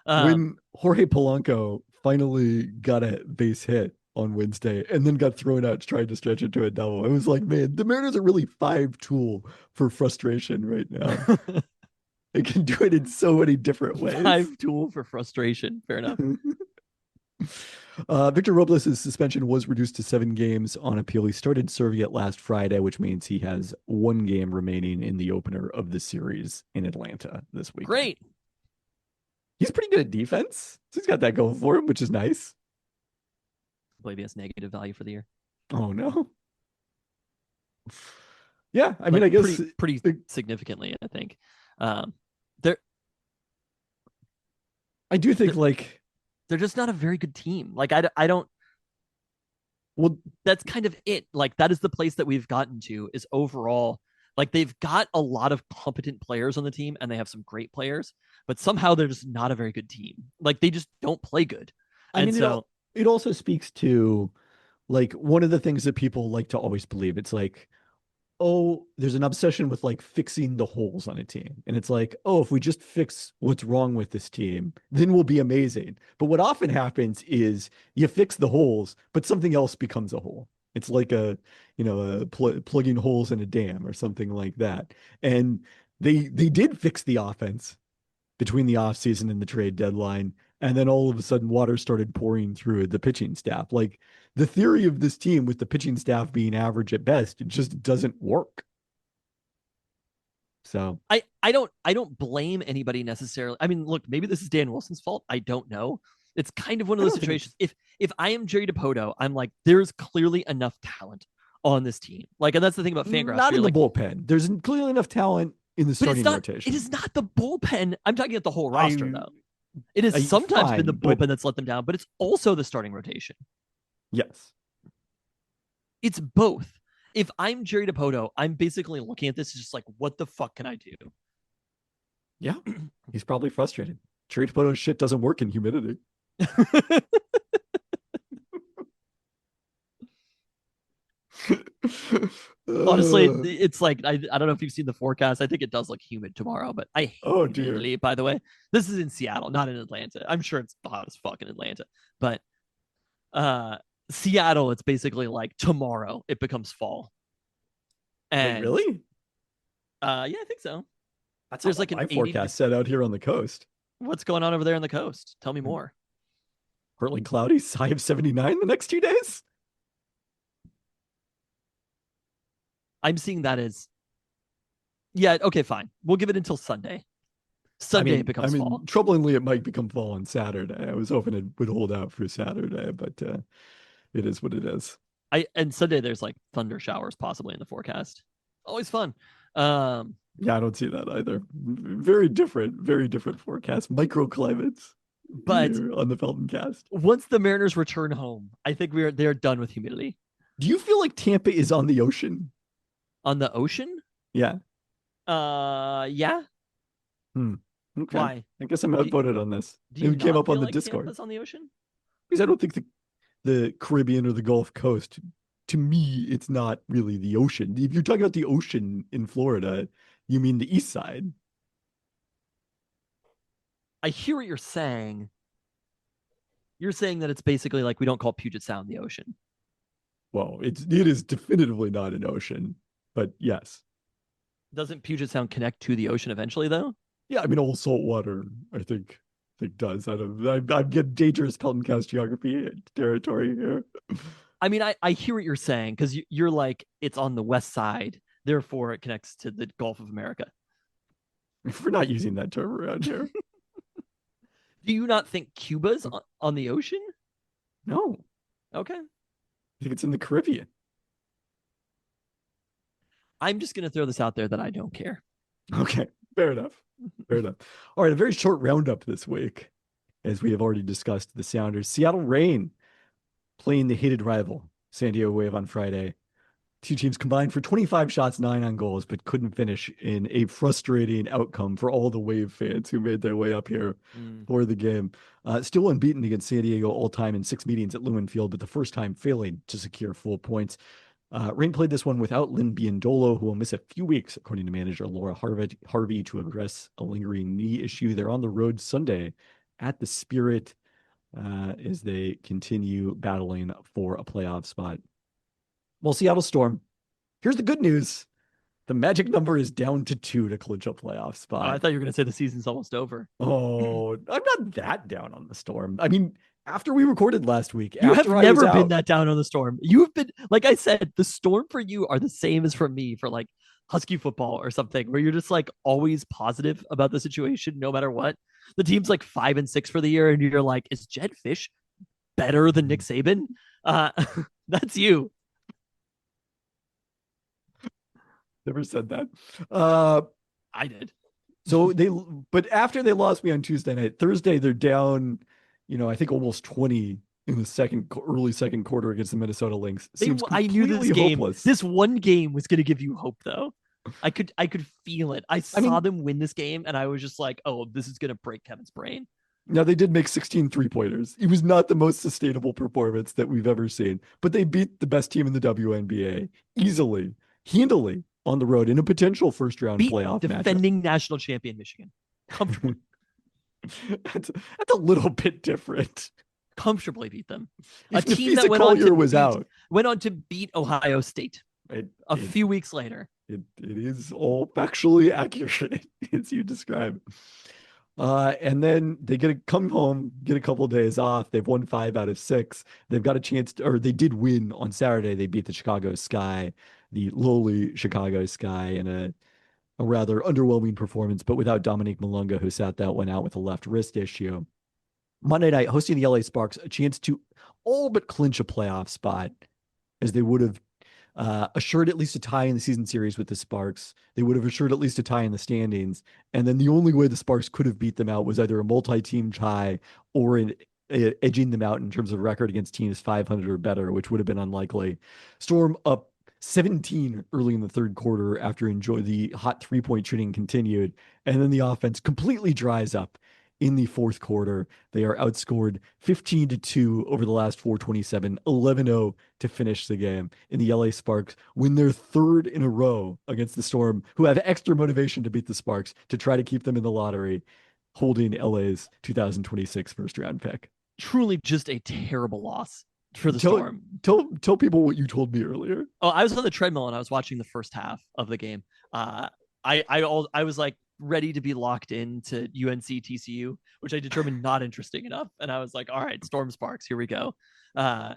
When Jorge Polanco finally got a base hit on Wednesday and then got thrown out trying to stretch it to a double, I was like, man, the Mariners are really 5-tool for frustration right now. They can do it in so many different ways. 5-tool for frustration. Fair enough. Victor Robles' suspension was reduced to 7 games on appeal. He started serving it last Friday, which means he has 1 game remaining in the opener of the series in Atlanta this week. Great. He's pretty good at defense. So he's got that going for him, which is nice. Maybe it's negative value for the year. Oh no. Yeah, I mean, Like, I guess pretty significantly, I think. They're I do think like they're just not a very good team. Like I don't. well, That's kind of it. Like that is the place that we've gotten to. Is overall like they've got a lot of competent players on the team, and they have some great players, but somehow they're just not a very good team. Like they just don't play good. I And mean, so it also speaks to like one of the things that people like to always believe. It's like, oh, there's an obsession with like fixing the holes on a team. And it's like, oh, if we just fix what's wrong with this team, then we'll be amazing. But what often happens is you fix the holes, but something else becomes a hole. It's like plugging holes in a dam or something like that. And they did fix the offense between the offseason and the trade deadline. And then all of a sudden, water started pouring through the pitching staff. Like the theory of this team with the pitching staff being average at best, it just doesn't work. So I don't blame anybody necessarily. I mean, look, maybe this is Dan Wilson's fault. I don't know. It's kind of one of those situations. If I am Jerry DePoto, I'm like, there's clearly enough talent on this team. Like, and that's the thing about Fangraphs. Not in the like, bullpen. There's clearly enough talent in the starting rotation. It is not the bullpen. I'm talking about the whole roster, though. It has sometimes been the bullpen that's let them down, but it's also the starting rotation. Yes. It's both. If I'm Jerry DePoto, I'm basically looking at this as just like, what the fuck can I do? Yeah. He's probably frustrated. Jerry DePoto's shit doesn't work in humidity. Honestly, it's like I don't know if you've seen the forecast. I think it does look humid tomorrow, but I hate humidity, by the way. This is in Seattle, not in Atlanta. I'm sure it's hot as fuck in Atlanta, but Seattle, it's basically like tomorrow it becomes fall. And wait, really? Yeah, I think so. There's like my forecast set out here on the coast. What's going on over there on the coast? Tell me more. Partly cloudy, high of 79 the next 2 days. I'm seeing that as, yeah, okay, fine. We'll give it until Sunday. Sunday it becomes fall. Troublingly, it might become fall on Saturday. I was hoping it would hold out for Saturday, but it is what it is. And Sunday there's like thunder showers possibly in the forecast. Always fun. Yeah, I don't see that either. Very different forecast. Microclimates. But on the Peltoncast. Once the Mariners return home, I think they're done with humidity. Do you feel like Tampa is on the ocean? On the ocean? Yeah. Yeah. Okay. Why? I guess I'm outvoted on this. It came up on the Discord. Tampa's on the ocean? Because I don't think the Caribbean or the Gulf Coast, to me, it's not really the ocean. If you're talking about the ocean in Florida, you mean the east side. I hear what you're saying. You're saying that it's basically like we don't call Puget Sound the ocean. Well, it is definitively not an ocean, but yes. Doesn't Puget Sound connect to the ocean eventually, though? Yeah, I mean, all salt water, I think does. I'm getting dangerous Peltoncast geography territory here. I mean, I hear what you're saying because you're like, it's on the west side, therefore it connects to the Gulf of America. We're not using that term around here. Do you not think Cuba's on the ocean? No. Okay. I think it's in the Caribbean. I'm just going to throw this out there that I don't care. Okay. Fair enough. All right. A very short roundup this week, as we have already discussed the Sounders. Seattle Reign playing the hated rival, San Diego Wave, on Friday. Two teams combined for 25 shots, 9 on goals, but couldn't finish in a frustrating outcome for all the Wave fans who made their way up here for the game. Still unbeaten against San Diego all time in 6 meetings at Lumen Field, but the first time failing to secure full points. Reign played this one without Lynn Biondolo, who will miss a few weeks, according to manager Laura Harvey, to address a lingering knee issue. They're on the road Sunday at the Spirit as they continue battling for a playoff spot. Well, Seattle Storm, here's the good news. The magic number is down to 2 to clinch a playoff spot. I thought you were going to say the season's almost over. Oh, I'm not that down on the Storm. I mean, after we recorded last week, you have never been that down on the Storm. You've been, like I said, the Storm for you are the same as for me for like Husky football or something, where you're just like always positive about the situation no matter what. The team's like 5-6 for the year, and you're like, is Jed Fish better than Nick Saban, that's you. Never said that. I did. But after they lost me on Tuesday night, Thursday they're down, I think almost 20 in the early second quarter against the Minnesota Lynx. Seems I knew this completely game. hopeless. This one game was going to give you hope, though. I could feel it. I saw them win this game, and I was just like, "Oh, this is going to break Kevin's brain." Now, they did make 16 3-pointers. It was not the most sustainable performance that we've ever seen, but they beat the best team in the WNBA easily, handily on the road in a potential first-round playoff matchup. Defending national champion Michigan. Comfortably. That's a little bit different. Comfortably beat them. A team that went on to beat Ohio State a few weeks later. It is all factually accurate as you describe. And then they come home, get a couple of days off. They've won 5 out of 6. They've got a chance or they did win on Saturday. They beat the Chicago Sky, the lowly Chicago Sky, in a rather underwhelming performance, but without Dominique Malunga, who sat that one out with a left wrist issue. Monday night, hosting the LA Sparks, a chance to all but clinch a playoff spot, as they would have assured at least a tie in the season series with the Sparks. They would have assured at least a tie in the standings. And then the only way the Sparks could have beat them out was either a multi-team tie or edging them out in terms of record against teams 500 or better, which would have been unlikely. Storm up 17 early in the third quarter after the hot 3-point shooting continued. And then the offense completely dries up. In the fourth quarter, they are outscored 15-2 over the last 4:27, 11-0 to finish the game. And the LA Sparks win their third in a row against the Storm, who have extra motivation to beat the Sparks to try to keep them in the lottery, holding LA's 2026 first-round pick. Truly just a terrible loss for the Storm. Tell people what you told me earlier. Oh, I was on the treadmill and I was watching the first half of the game. I was like, ready to be locked into UNC TCU, which I determined not interesting enough. And I was like, all right, Storm Sparks, here we go. And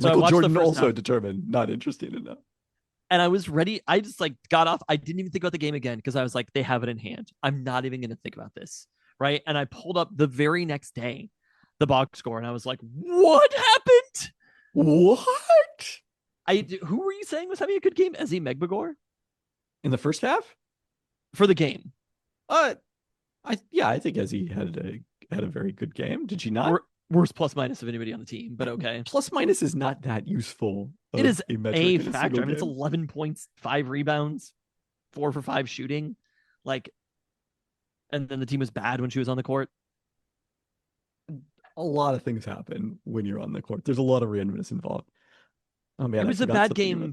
so Michael I watched Jordan the first also half, determined not interesting enough. and I was ready. I just got off. I didn't even think about the game again because I was like, they have it in hand. I'm not even going to think about this. Right. And I pulled up the very next day, the box score, and I was like, what happened? What? Who were you saying was having a good game? Ezzy Megbagor? In the first half? For the game. I think Ezzy had a very good game. Did she not? Worst plus minus of anybody on the team, but okay. Plus minus is not that useful. It is a factor. I mean, it's 11 points, 5 rebounds, 4 for 5 shooting. And then the team was bad when she was on the court. A lot of things happen when you're on the court. There's a lot of randomness involved. Oh man, it was a bad game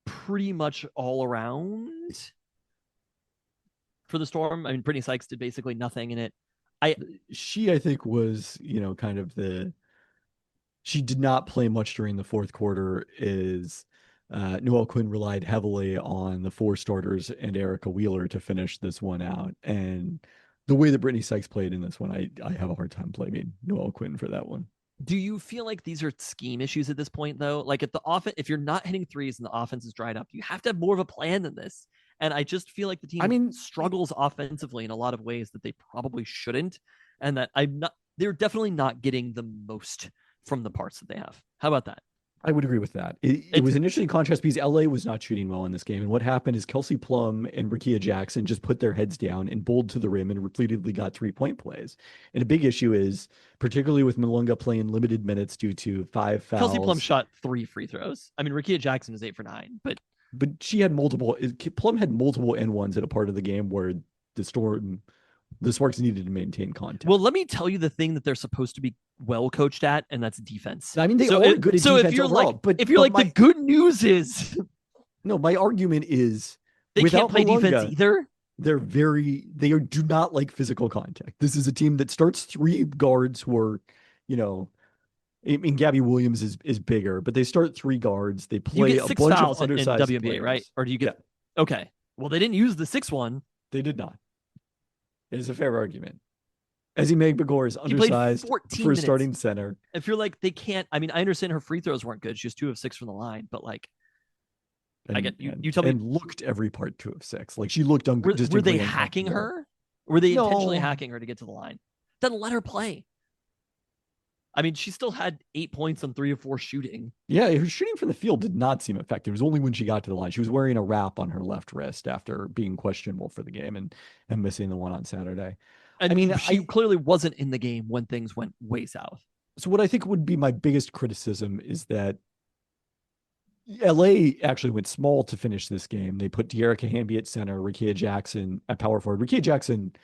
pretty much all around. For the Storm, I mean, Brittany Sykes did basically nothing in it. She, I think, was, she did not play much during the fourth quarter. Noelle Quinn relied heavily on the 4 starters and Erica Wheeler to finish this one out. And the way that Brittany Sykes played in this one, I have a hard time blaming Noelle Quinn for that one. Do you feel like these are scheme issues at this point, though? Like at the offense, if you're not hitting threes and the offense is dried up, you have to have more of a plan than this. And I just feel like the team struggles offensively in a lot of ways that they probably shouldn't. And that they're definitely not getting the most from the parts that they have. How about that? I would agree with that. It was an interesting contrast because LA was not shooting well in this game. And what happened is Kelsey Plum and Rickea Jackson just put their heads down and bowled to the rim and repeatedly got 3-point plays. And a big issue is, particularly with Malunga playing limited minutes due to 5 fouls. Kelsey Plum shot 3 free throws. I mean, Rickea Jackson is 8 for 9, but she had Plum had multiple N1s at a part of the game where the Sparks needed to maintain contact. Well, let me tell you the thing that they're supposed to be well coached at, and that's defense. I mean, they are good at defense if you're overall. The good news is... No, my argument is... They can't play Malunga, defense either? They do not like physical contact. This is a team that starts 3 guards who are, I mean, Gabby Williams is bigger, but they start 3 guards. They play a bunch of undersized in WNBA, players. Right? Or do you get... Yeah. Okay. Well, they didn't use the 6th one. They did not. It is a fair argument. Ezzy Megbagor is undersized for a starting center. If you're like, they can't... I mean, I understand her free throws weren't good. She was 2 of 6 from the line, but I get you tell me... And looked every part 2 of 6. Like, she looked... Were they hacking her? Were they intentionally hacking her to get to the line? Then let her play. I mean, she still had 8 points on 3 of 4 shooting. Yeah, her shooting from the field did not seem effective. It was only when she got to the line. She was wearing a wrap on her left wrist after being questionable for the game and missing the one on Saturday. I And mean, she clearly wasn't in the game when things went way south. so what I think would be my biggest criticism is that LA actually went small to finish this game. They put De'Erica Hamby at center, Rickea Jackson at power forward. Rickea Jackson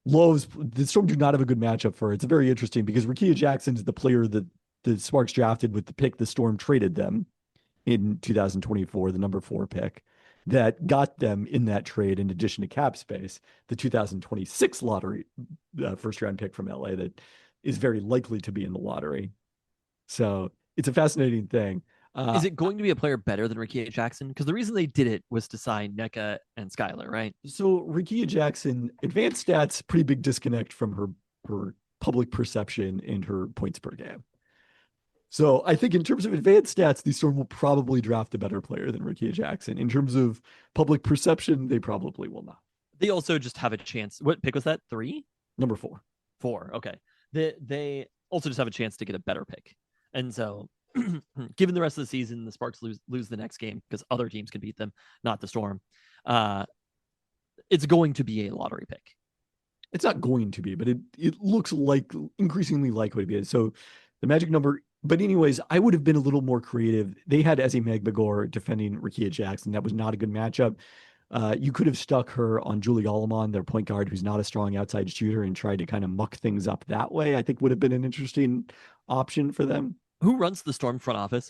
loves the Storm do not have a good matchup for her. It's very interesting because Rickea Jackson is the player that the Sparks drafted with the pick the Storm traded them in 2024, the number 4 pick that got them in that trade, in addition to cap space, the 2026 lottery first round pick from LA that is very likely to be in the lottery. So it's a fascinating thing. Is it going to be a player better than Rickea Jackson? Because the reason they did it was to sign NECA and Skylar, right? So Rickea Jackson, advanced stats, pretty big disconnect from her public perception and her points per game. So I think in terms of advanced stats, the Storm will probably draft a better player than Rickea Jackson. In terms of public perception, they probably will not. They also just have a chance. What pick was that? 3? Number 4. 4. Okay. They also just have a chance to get a better pick. And so given the rest of the season, the Sparks lose the next game because other teams can beat them, not the Storm. It's going to be a lottery pick. It's not going to be, but it looks like increasingly likely to be. So the magic number. But anyways, I would have been a little more creative. They had Eze Magbagor defending Rickea Jackson. That was not a good matchup. You could have stuck her on Julie Allemon, their point guard, who's not a strong outside shooter, and tried to kind of muck things up that way. I think would have been an interesting option for them. Who runs the Storm front office?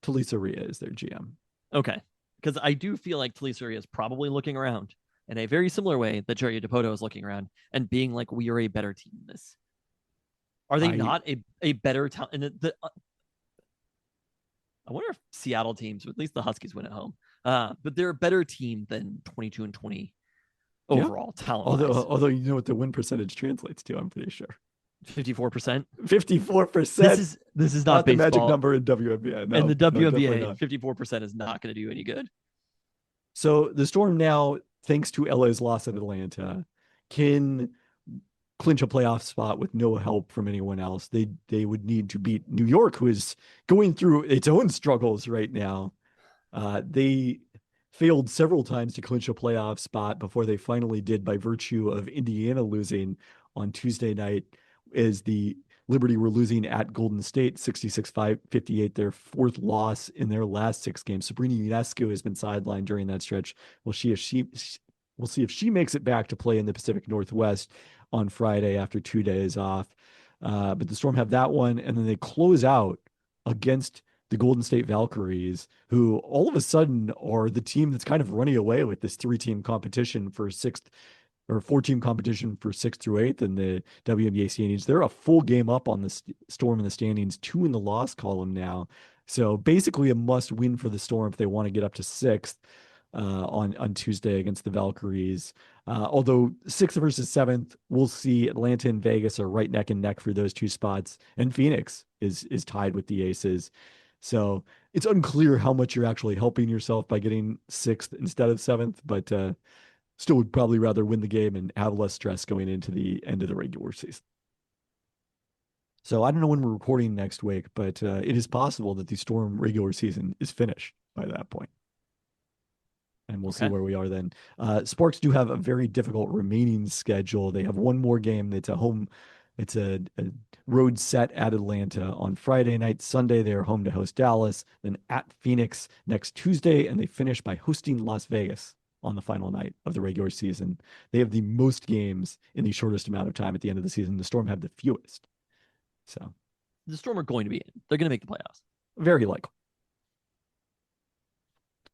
Talisa Ria is their GM. Okay. Because I do feel like Talisa Ria is probably looking around in a very similar way that Jerry DePoto is looking around and being like, we are a better team than this. Are they not a better talent? I wonder if Seattle teams, at least the Huskies, win at home. But they're a better team than 22 and 20 overall talent. Although you know what the win percentage translates to, I'm pretty sure. 54%. 54%. This is not the baseball. magic number in WNBA. No, and the WNBA, no, 54% is not going to do any good. So the Storm now, thanks to LA's loss at Atlanta, can clinch a playoff spot with no help from anyone else. They would need to beat New York, who is going through its own struggles right now. They failed several times to clinch a playoff spot before they finally did by virtue of Indiana losing on Tuesday night as the Liberty were losing at Golden State 66-58, their 4th loss in their last 6 games. Sabrina Ionescu has been sidelined during that stretch. We'll see if she makes it back to play in the Pacific Northwest on Friday after 2 days off. But the Storm have that one, and then they close out against the Golden State Valkyries, who all of a sudden are the team that's kind of running away with this 3-team competition for 6th or 4-team competition for 6th through 8th in the WNBA standings. They're a full game up on the Storm in the standings, 2 in the loss column now. So basically a must win for the Storm if they want to get up to 6th. On Tuesday against the Valkyries. Although 6th versus 7th, we'll see Atlanta and Vegas are right neck and neck for those 2 spots. And Phoenix is tied with the Aces. So it's unclear how much you're actually helping yourself by getting 6th instead of 7th, but still would probably rather win the game and have less stress going into the end of the regular season. So I don't know when we're recording next week, but it is possible that the Storm regular season is finished by that point. And we'll see where we are then. Sparks do have a very difficult remaining schedule. They have one more game. It's a road set at Atlanta on Friday night. Sunday, they're home to host Dallas, then at Phoenix next Tuesday, and they finish by hosting Las Vegas on the final night of the regular season. They have the most games in the shortest amount of time at the end of the season. The Storm have the fewest. So the Storm are going to be in. They're going to make the playoffs. Very likely.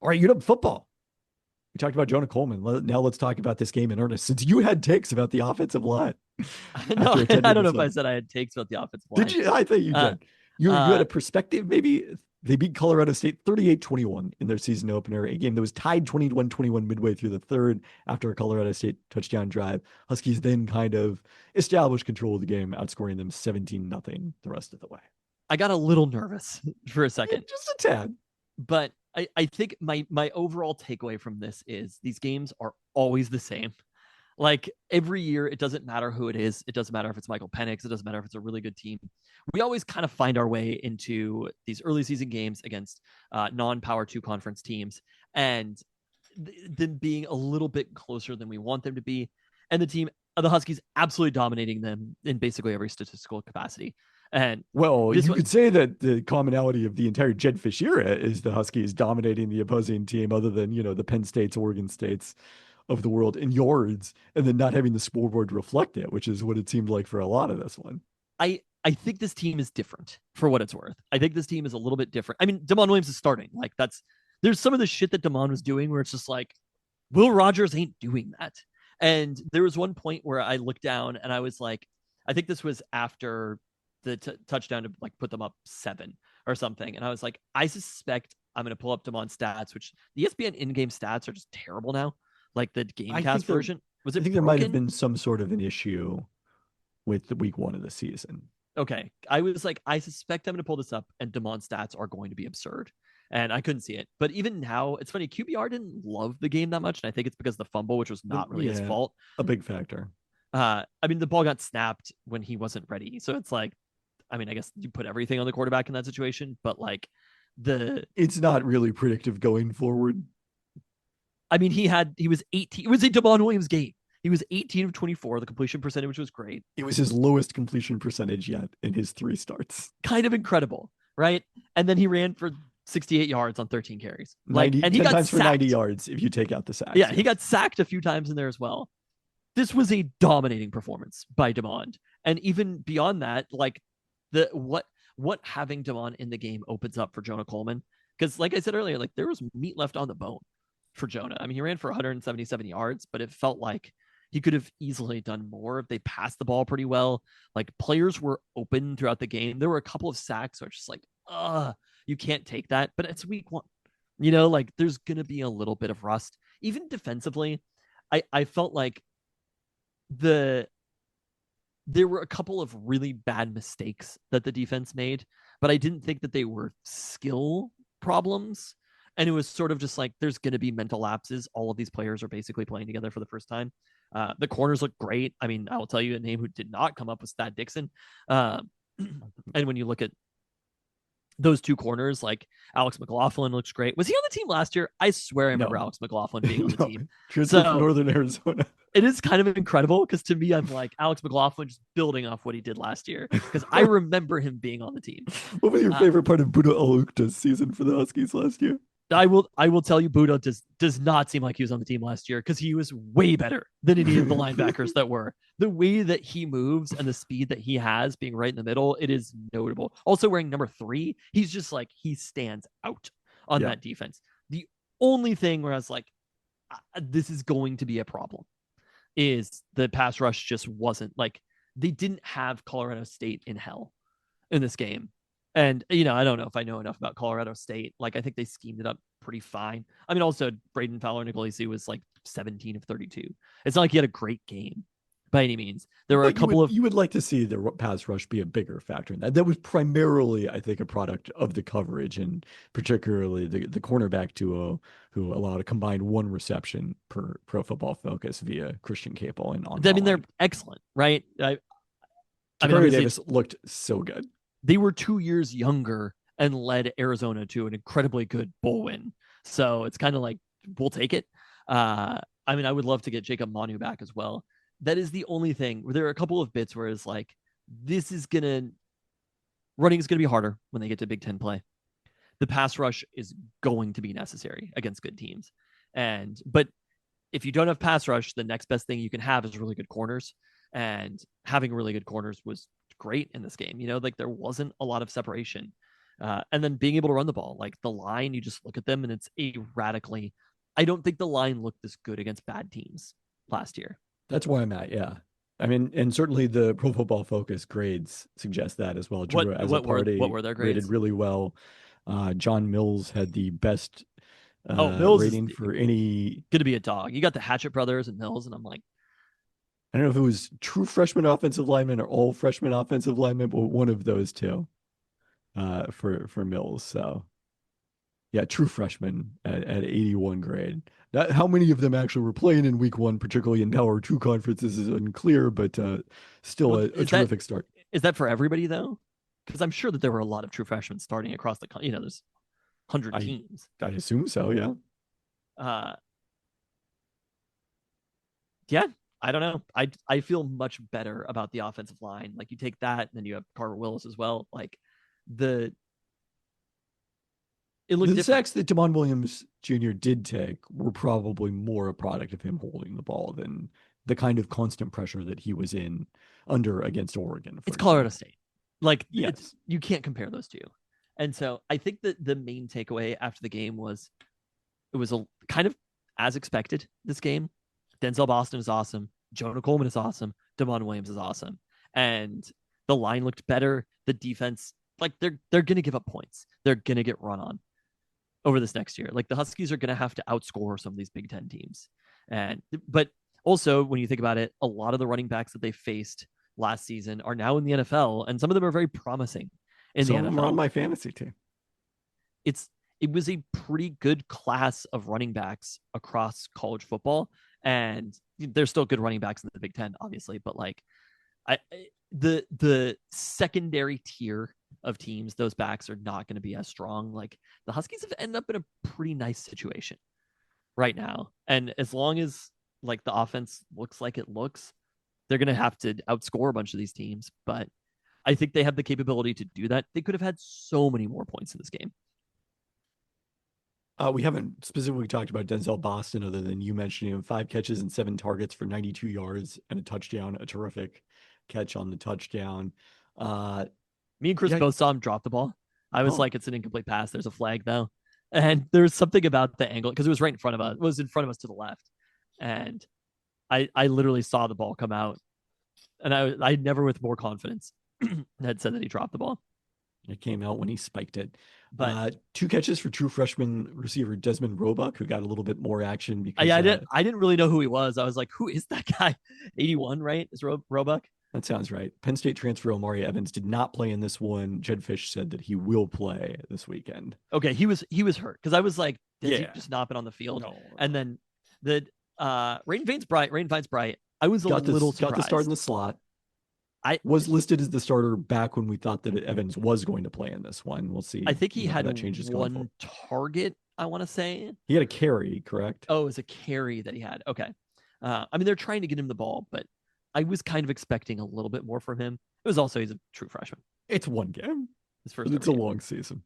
All right, UW football. We talked about Jonah Coleman. Now let's talk about this game in earnest. Since you had takes about the offensive line. No, I don't know if I said I had takes about the offensive line. Did you? I think you did. You had a perspective. Maybe they beat Colorado State 38-21 in their season opener, a game that was tied 21-21 midway through the third after a Colorado State touchdown drive. Huskies then kind of established control of the game, outscoring them 17-0 the rest of the way. I got a little nervous for a second. Just a tad. But I think my overall takeaway from this is these games are always the same. Like every year, it doesn't matter who it is. It doesn't matter if it's Michael Penix. It doesn't matter if it's a really good team. We always kind of find our way into these early season games against non-power two conference teams and them being a little bit closer than we want them to be. And the Huskies absolutely dominating them in basically every statistical capacity. And Well, you could say that the commonality of the entire Jed Fish era is the Huskies dominating the opposing team, other than, the Penn States, Oregon States of the world in yards, and then not having the scoreboard reflect it, which is what it seemed like for a lot of this one. I think this team is different for what it's worth. I think this team is a little bit different. I mean, Damon Williams is starting. Like there's some of the shit that Damon was doing where it's just like, Will Rogers ain't doing that. And there was one point where I looked down and I was like, I think this was after the touchdown to like put them up 7 or something. And I was like, I suspect I'm going to pull up Damon's stats, which the ESPN in-game stats are just terrible now. Like the GameCast version. I think there might have been some sort of an issue with the week 1 of the season. Okay. I was like, I suspect I'm going to pull this up and Damon's stats are going to be absurd. And I couldn't see it. But even now, it's funny. QBR didn't love the game that much. And I think it's because of the fumble, which was not really his fault. A big factor. I mean, the ball got snapped when he wasn't ready. So it's like, I mean, I guess you put everything on the quarterback in that situation. But like it's not really predictive going forward. I mean, he was 18. It was a Damon Williams game. He was 18 of 24. The completion percentage was great. It was his lowest completion percentage yet in his 3 starts. Kind of incredible, right? And then he ran for 68 yards on 13 carries. And he got times sacked. For 90 yards if you take out the sacks. Yeah, he got sacked a few times in there as well. This was a dominating performance by Damon. And even beyond that, like what having Damon in the game opens up for Jonah Coleman. Because like I said earlier, like there was meat left on the bone for Jonah. I mean, he ran for 177 yards, but it felt like he could have easily done more if they passed the ball pretty well. Like players were open throughout the game. There were a couple of sacks where it's just like, you can't take that. But it's week 1. Like there's going to be a little bit of rust. Even defensively, I felt like there were a couple of really bad mistakes that the defense made, but I didn't think that they were skill problems. And it was sort of just like, there's going to be mental lapses. All of these players are basically playing together for the first time. The corners look great. I mean, I will tell you a name who did not come up was Thad Dixon. And when you look at those 2 corners, like Alex McLaughlin looks great. Was he on the team last year? I swear I remember Alex McLaughlin being on the team. So, from Northern Arizona. It is kind of incredible because to me, I'm like Alex McLaughlin just building off what he did last year because I remember him being on the team. What was your favorite part of Budo Alukta's season for the Huskies last year? I will tell you, Budo does not seem like he was on the team last year because he was way better than any of the linebackers that were. The way that he moves and the speed that he has being right in the middle, it is notable. Also wearing number 3, he's just like, he stands out on that defense. The only thing where I was like, this is going to be a problem is the pass rush just wasn't like, they didn't have Colorado State in hell in this game. And, I don't know if I know enough about Colorado State. Like, I think they schemed it up pretty fine. I mean, also, Braden Fowler-Nicholisi was like 17 of 32. It's not like he had a great game by any means. There were a couple of... You would like to see the pass rush be a bigger factor in that. That was primarily, I think, a product of the coverage and particularly the cornerback duo who allowed a combined 1 reception per Pro Football Focus via Christian Capel. They're excellent, right? Takari Davis looked so good. They were 2 years younger and led Arizona to an incredibly good bowl win. So it's kind of like, we'll take it. I mean, I would love to get Jacob Manu back as well. That is the only thing. There are a couple of bits where it's like, running is going to be harder when they get to Big Ten play. The pass rush is going to be necessary against good teams. But if you don't have pass rush, the next best thing you can have is really good corners. And having really good corners was great in this game. Like there wasn't a lot of separation. And then being able to run the ball, like the line, you just look at them and it's I don't think the line looked this good against bad teams last year. That's where I'm at. Yeah. I mean, and certainly the Pro Football Focus grades suggest that as well. What were their grades? Rated really well. John Mills had the best Mills rating for any. Going to be a dog. You got the Hatchet brothers and Mills, and I'm like, I don't know if it was true freshman offensive lineman or all freshman offensive lineman, but one of those 2 for Mills. So Yeah, true freshmen at 81 grade. How many of them actually were playing in week one, particularly in Power 2 conferences, is unclear, but still Well, a terrific start. Is that for everybody though? Because I'm sure that there were a lot of true freshmen starting across the, there's 100 teams. I assume so, yeah. Yeah, I don't know. I feel much better about the offensive line. Like you take that, and then you have Carter Willis as well. Like it looked The different. sacks that Damon Williams Jr. did take were probably more a product of him holding the ball than the kind of constant pressure that he was in under against Oregon. It's Colorado State. Like yes, you can't compare those two. And so I think that the main takeaway after the game was it was a kind of as expected. This game, Denzel Boston is awesome. Jonah Coleman is awesome. Damon Williams is awesome. And the line looked better. The defense, like they're going to give up points. They're going to get run on over this next year. Like the Huskies are going to have to outscore some of these Big Ten teams. But also when you think about it, a lot of the running backs that they faced last season are now in the NFL, and some of them are very promising in some the of NFL. them are on my fantasy team. It was a pretty good class of running backs across college football, and there's still good running backs in the Big Ten, obviously, but like the secondary tier of teams, those backs are not going to be as strong. Like the Huskies have ended up in a pretty nice situation right now, and as long as like the offense looks like it looks, they're going to have to outscore a bunch of these teams. But I think they have the capability to do that. They could have had so many more points in this game. We haven't specifically talked about Denzel Boston other than you mentioning him. 5 catches and 7 targets for 92 yards and a touchdown, a terrific catch on the touchdown. Me and Chris both saw him drop the ball. I was like, it's an incomplete pass. There's a flag though. And there's something about the angle because it was right in front of us. It was in front of us to the left. And I literally saw the ball come out. And I never with more confidence had said that he dropped the ball. It came out when he spiked it. But 2 catches for true freshman receiver Desmond Roebuck, who got a little bit more action because I didn't really know who he was. I was like, who is that guy? 81, right? Is Roebuck? That sounds right. Penn State transfer Omari Evans did not play in this one. Jed Fish said that he will play this weekend. Okay, he was hurt because I was like, did he just not been on the field? No. And then the Rain Vines Bright. I was little surprised. Got the start in the slot. I was listed as the starter back when we thought that Evans was going to play in this one. We'll see. I think he had that changes one target, I want to say. He had a carry, correct? Oh, it was a carry that he had. Okay. I mean, they're trying to get him the ball, but I was kind of expecting a little bit more from him. It was also, he's a true freshman. It's one game. It's a long season.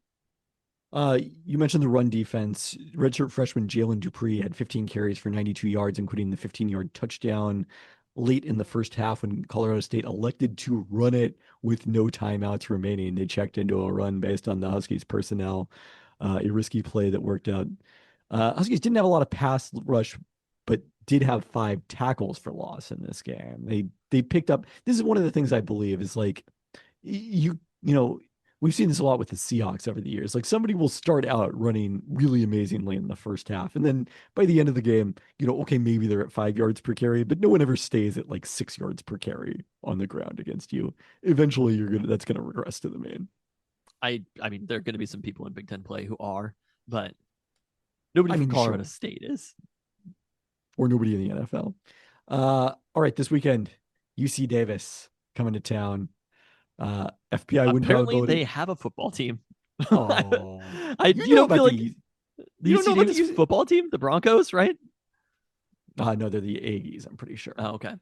You mentioned the run defense. Redshirt freshman Jalen Dupree had 15 carries for 92 yards, including the 15-yard touchdown late in the first half when Colorado State elected to run it with no timeouts remaining. They checked into a run based on the Huskies personnel, a risky play that worked out. Huskies didn't have a lot of pass rush, but did have 5 tackles for loss in this game. They picked up. This is one of the things I believe is like you know, we've seen this a lot with the Seahawks over the years. Like somebody will start out running really amazingly in the first half. And then by the end of the game, okay, maybe they're at 5 yards per carry, but no one ever stays at like 6 yards per carry on the ground against you. Eventually that's going to regress to the mean. I mean, there are going to be some people in Big Ten play who are, but nobody from Colorado State is. Or nobody in the NFL. All right, this weekend, UC Davis coming to town. FPI win apparently they have a football team. Oh, you don't feel like the UC Davis football team, the Broncos, right? No, they're the Aggies, I'm pretty sure. Oh, okay.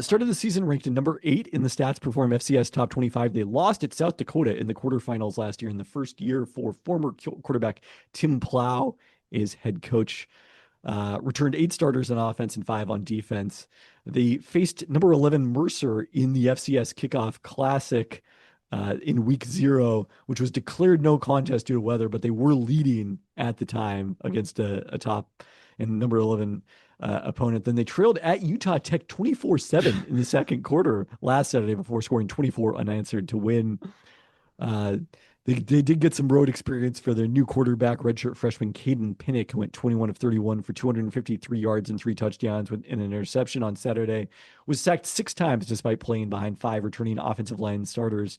Started the season ranked at number 8 in the Stats Perform FCS Top 25. They lost at South Dakota in the quarterfinals last year in the first year for former quarterback Tim Plow is head coach. Returned 8 starters on offense and 5 on defense. They faced number 11 Mercer in the FCS Kickoff Classic in week 0, which was declared no contest due to weather, but they were leading at the time against a top and number 11 opponent. Then they trailed at Utah Tech 24-7 in the second quarter last Saturday before scoring 24 unanswered to win. They did get some road experience for their new quarterback, redshirt freshman Caden Pinnick, who went 21 of 31 for 253 yards and 3 touchdowns with an interception on Saturday. Was sacked 6 times despite playing behind 5 returning offensive line starters.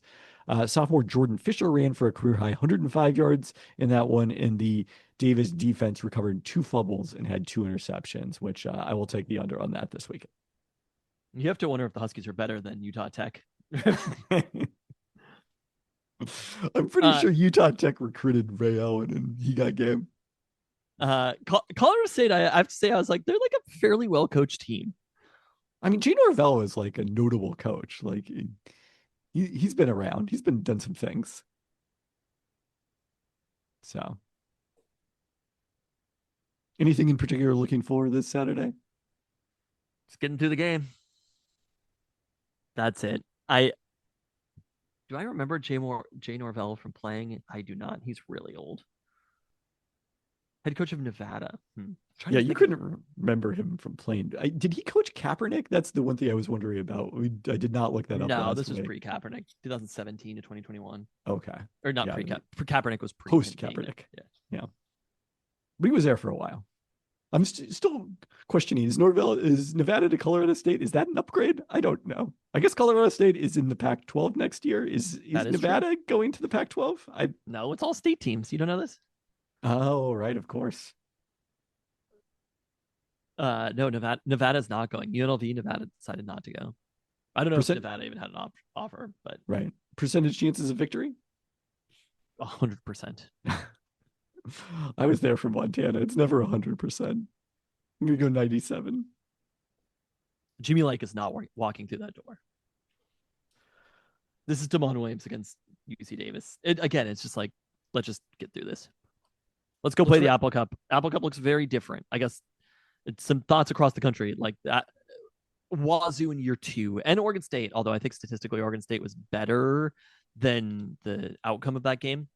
Sophomore Jordan Fisher ran for a career high 105 yards in that one, and the Davis defense recovered 2 fumbles and had 2 interceptions, which I will take the under on that this weekend. You have to wonder if the Huskies are better than Utah Tech. I'm pretty sure Utah Tech recruited Ray Allen and he got game. Colorado State, I have to say, I was like, they're like a fairly well coached team. I mean, Jay Norvell is like a notable coach. Like he's been around. He's been done some things. So, anything in particular looking for this Saturday? Just getting through the game. That's it. Do I remember Jay Norvell from playing? I do not. He's really old. Head coach of Nevada. Yeah, you couldn't remember him from playing. Did he coach Kaepernick? That's the one thing I was wondering about. I did not look that up. No, this was pre-Kaepernick, 2017 to 2021. Okay. Or not Kaepernick was post-Kaepernick. Yeah. But he was there for a while. I'm still questioning, is Nevada to Colorado State? Is that an upgrade? I don't know. I guess Colorado State is in the Pac-12 next year. Is Nevada going to the Pac-12? No, it's all state teams. You don't know this? Oh, right, of course. No, Nevada's not going. UNLV, Nevada decided not to go. I don't know if Nevada even had an offer, but right. Percentage chances of victory? 100%. I was there for Montana. It's never 100%. I'm gonna go 97. Jimmy Lake is not walking through that door. This is Damon Williams against UC Davis. It's just like, let's just get through this. Let's go play the Apple Cup. Apple Cup looks very different. I guess it's some thoughts across the country like that. Wazoo in year 2 and Oregon State, although I think statistically Oregon State was better than the outcome of that game.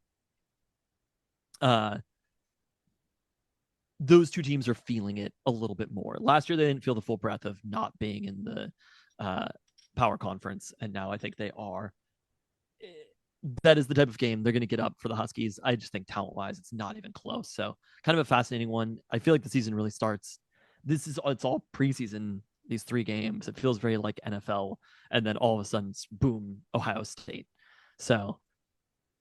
Those two teams are feeling it a little bit more. Last year, they didn't feel the full breadth of not being in the power conference, and now I think they are. That is the type of game they're going to get up for the Huskies. I just think talent-wise, it's not even close. So kind of a fascinating one. I feel like the season really starts. It's all preseason, these 3 games. It feels very like NFL, and then all of a sudden, boom, Ohio State. So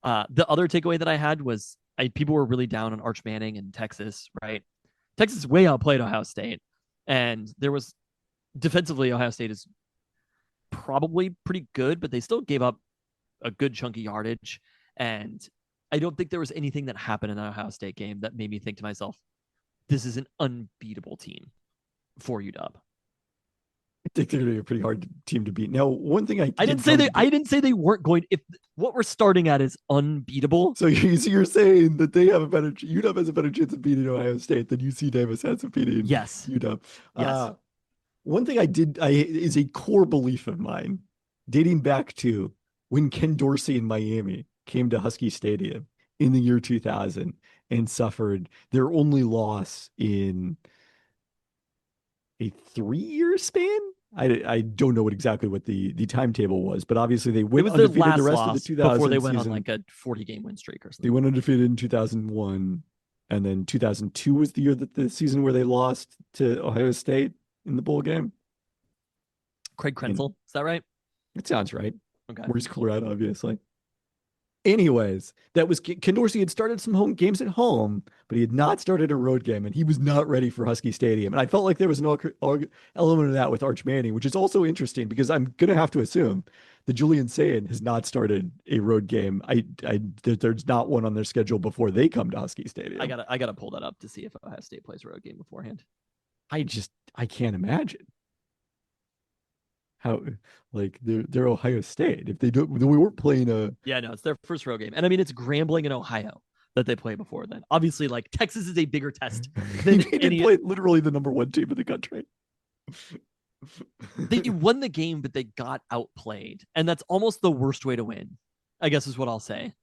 the other takeaway that I had was people were really down on Arch Manning and Texas, right? Texas way outplayed Ohio State. And there was defensively, Ohio State is probably pretty good, but they still gave up a good chunk of yardage. And I don't think there was anything that happened in the Ohio State game that made me think to myself, this is an unbeatable team for UW. I think they're going to be a pretty hard team to beat. Now, one thing I didn't say they weren't going. If what we're starting at is unbeatable, so you're saying that they have a better UW has a better chance of beating Ohio State than UC Davis has of beating UW. Yes. One thing is a core belief of mine, dating back to when Ken Dorsey in Miami came to Husky Stadium in the year 2000 and suffered their only loss in a 3-year span. I don't know exactly what the timetable was, but obviously they went undefeated the rest of the 2000 before they went season. on like a 40-game win streak or something. They went undefeated in 2001, and then 2002 was the year that the season where they lost to Ohio State in the bowl game. Craig Krenzel, is that right? It sounds right. Okay. Maurice Clarett, obviously. Anyways, that was Ken Dorsey had started some home games at home, but he had not started a road game, and he was not ready for Husky Stadium. And I felt like there was an element of that with Arch Manning, which is also interesting because I'm going to have to assume that Julian Sayin has not started a road game. There's not one on their schedule before they come to Husky Stadium. I gotta pull that up to see if Ohio State plays a road game beforehand. I can't imagine how, like, they're Ohio State. If they we weren't playing it's their first road game, and I mean it's Grambling in Ohio that they play before then. Obviously, like Texas is a bigger test than they play literally the number 1 team in the country. They won the game, but they got outplayed, and that's almost the worst way to win, I guess is what I'll say.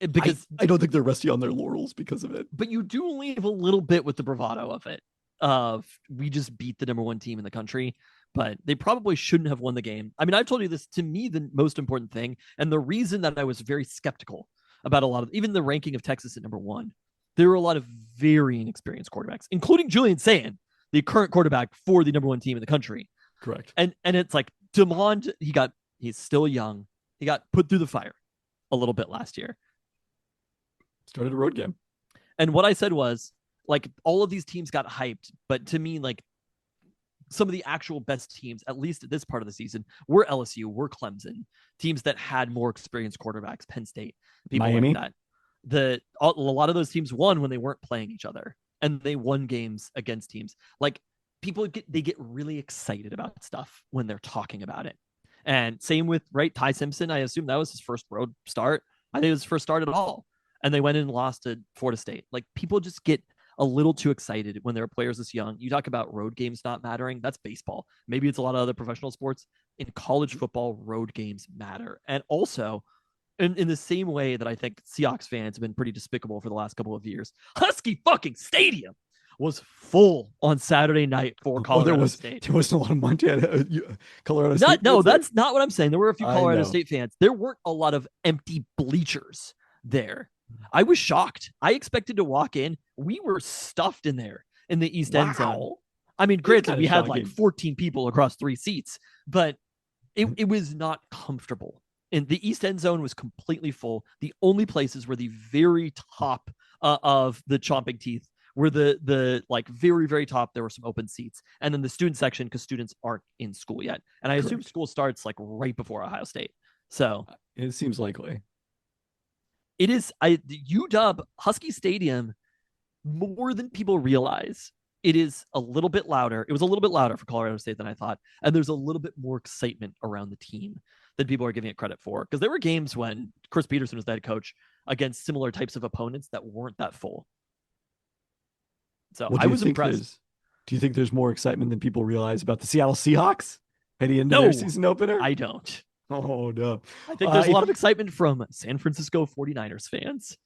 Because I don't think they're resting on their laurels because of it. But you do leave a little bit with the bravado of it. We just beat the number 1 team in the country, but they probably shouldn't have won the game. I mean, I've told you this, to me, the most important thing, and the reason that I was very skeptical about a lot of, even the ranking of Texas at number 1, there were a lot of very inexperienced quarterbacks, including Julian Sand, the current quarterback for the number 1 team in the country. Correct. And it's like Demond, he's still young. He got put through the fire a little bit last year. Started a road game. And what I said was, like, all of these teams got hyped, but to me, like, some of the actual best teams, at least at this part of the season, were LSU, were Clemson, teams that had more experienced quarterbacks, Penn State, people Miami. like that. A lot of those teams won when they weren't playing each other, and they won games against teams. Like, people get really excited about stuff when they're talking about it. And same with, right, Ty Simpson. I assume that was his first road start. I think it was his first start at all. And they went in and lost to Florida State. Like, people just get a little too excited when there are players this young. You talk about road games not mattering. That's baseball. Maybe it's a lot of other professional sports. In college football, road games matter. And also, in the same way that I think Seahawks fans have been pretty despicable for the last couple of years, Husky fucking Stadium was full on Saturday night for Colorado State. There wasn't a lot of Montana, Colorado State. No, that's not what I'm saying. There were a few Colorado know. State fans. There weren't a lot of empty bleachers there. I was shocked. I expected to walk in. We were stuffed in there in the East End zone. I mean, granted, we had like 14 people across 3 seats, but it was not comfortable. And the East End zone was completely full. The only places were the very top of the chomping teeth, were the like very, very top. There were some open seats. And then the student section, because students aren't in school yet. And I assume school starts like right before Ohio State. So it seems likely. It is UW Husky Stadium, more than people realize. It is a little bit louder. It was a little bit louder for Colorado State than I thought. And there's a little bit more excitement around the team than people are giving it credit for. Because there were games when Chris Peterson was the head coach against similar types of opponents that weren't that full. So I was impressed. Do you think there's more excitement than people realize about the Seattle Seahawks heading into their season opener? I don't. Oh, no. I think there's a lot of excitement from San Francisco 49ers fans.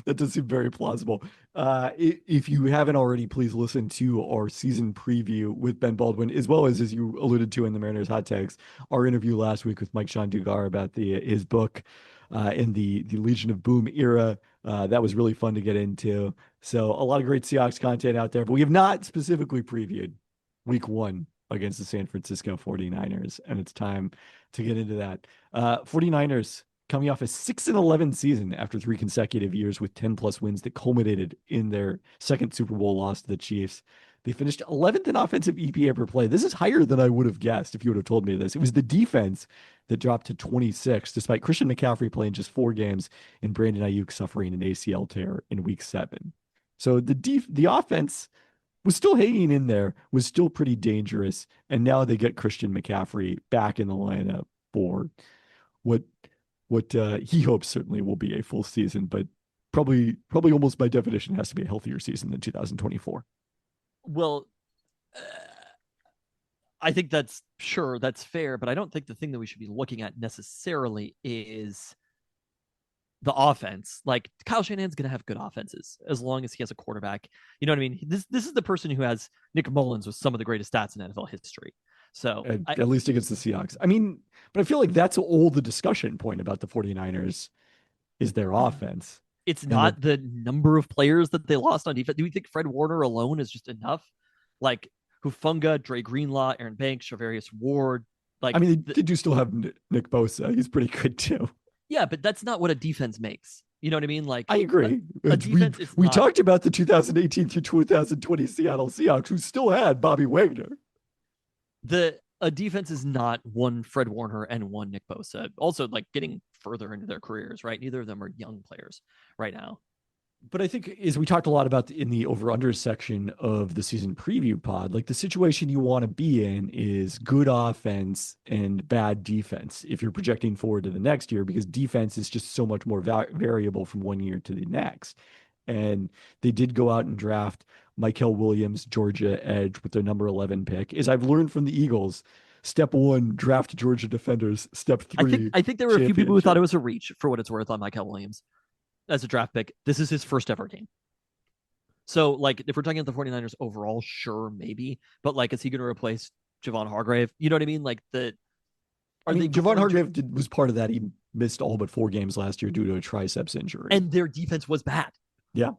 That does seem very plausible. If you haven't already, please listen to our season preview with Ben Baldwin, as well as you alluded to in the Mariners Hot Takes, our interview last week with Mike Sean Dugar about his book in the Legion of Boom era. That was really fun to get into. So a lot of great Seahawks content out there, but we have not specifically previewed week 1 against the San Francisco 49ers, and it's time to get into that. 49ers coming off a 6-11 season after 3 consecutive years with 10+ wins that culminated in their second Super Bowl loss to the Chiefs. They finished 11th in offensive EPA per play. This is higher than I would have guessed if you would have told me this. It was the defense that dropped to 26, despite Christian McCaffrey playing just 4 games and Brandon Ayuk suffering an ACL tear in week 7. So the offense was still hanging in there, was still pretty dangerous, and now they get Christian McCaffrey back in the lineup for what he hopes certainly will be a full season, but probably almost by definition has to be a healthier season than 2024. Well, I think that's fair, but I don't think the thing that we should be looking at necessarily is the offense. Like, Kyle Shanahan's going to have good offenses as long as he has a quarterback. You know what I mean? This is the person who has Nick Mullins with some of the greatest stats in NFL history. So at least against the Seahawks. I mean, but I feel like that's all the discussion point about the 49ers is their offense. It's not the number of players that they lost on defense. Do we think Fred Warner alone is just enough? Like Hufanga, Dre Greenlaw, Aaron Banks, Charvarius Ward. Like, I mean, they do still have Nick Bosa. He's pretty good too. Yeah, but that's not what a defense makes. You know what I mean? Like, I agree. A defense is we not... talked about the 2018 through 2020 Seattle Seahawks, who still had Bobby Wagner. A defense is not one Fred Warner and one Nick Bosa. Also, like, getting further into their careers, right? Neither of them are young players right now. But I think, as we talked a lot about in the over-under section of the season preview pod, like, the situation you want to be in is good offense and bad defense if you're projecting forward to the next year, because defense is just so much more variable from one year to the next. And they did go out and draft Mykel Williams, Georgia edge, with their number 11 pick. As I've learned from the Eagles, step 1, draft Georgia defenders. Step 3, I think there were a few people who thought it was a reach, for what it's worth, on Mykel Williams as a draft pick. This is his first ever game. So, like, if we're talking about the 49ers overall, sure, maybe. But, like, is he going to replace Javon Hargrave? You know what I mean? Like, I mean, Javon going to- Hargrave was part of that. He missed all but 4 games last year due to a triceps injury. And their defense was bad. Yeah.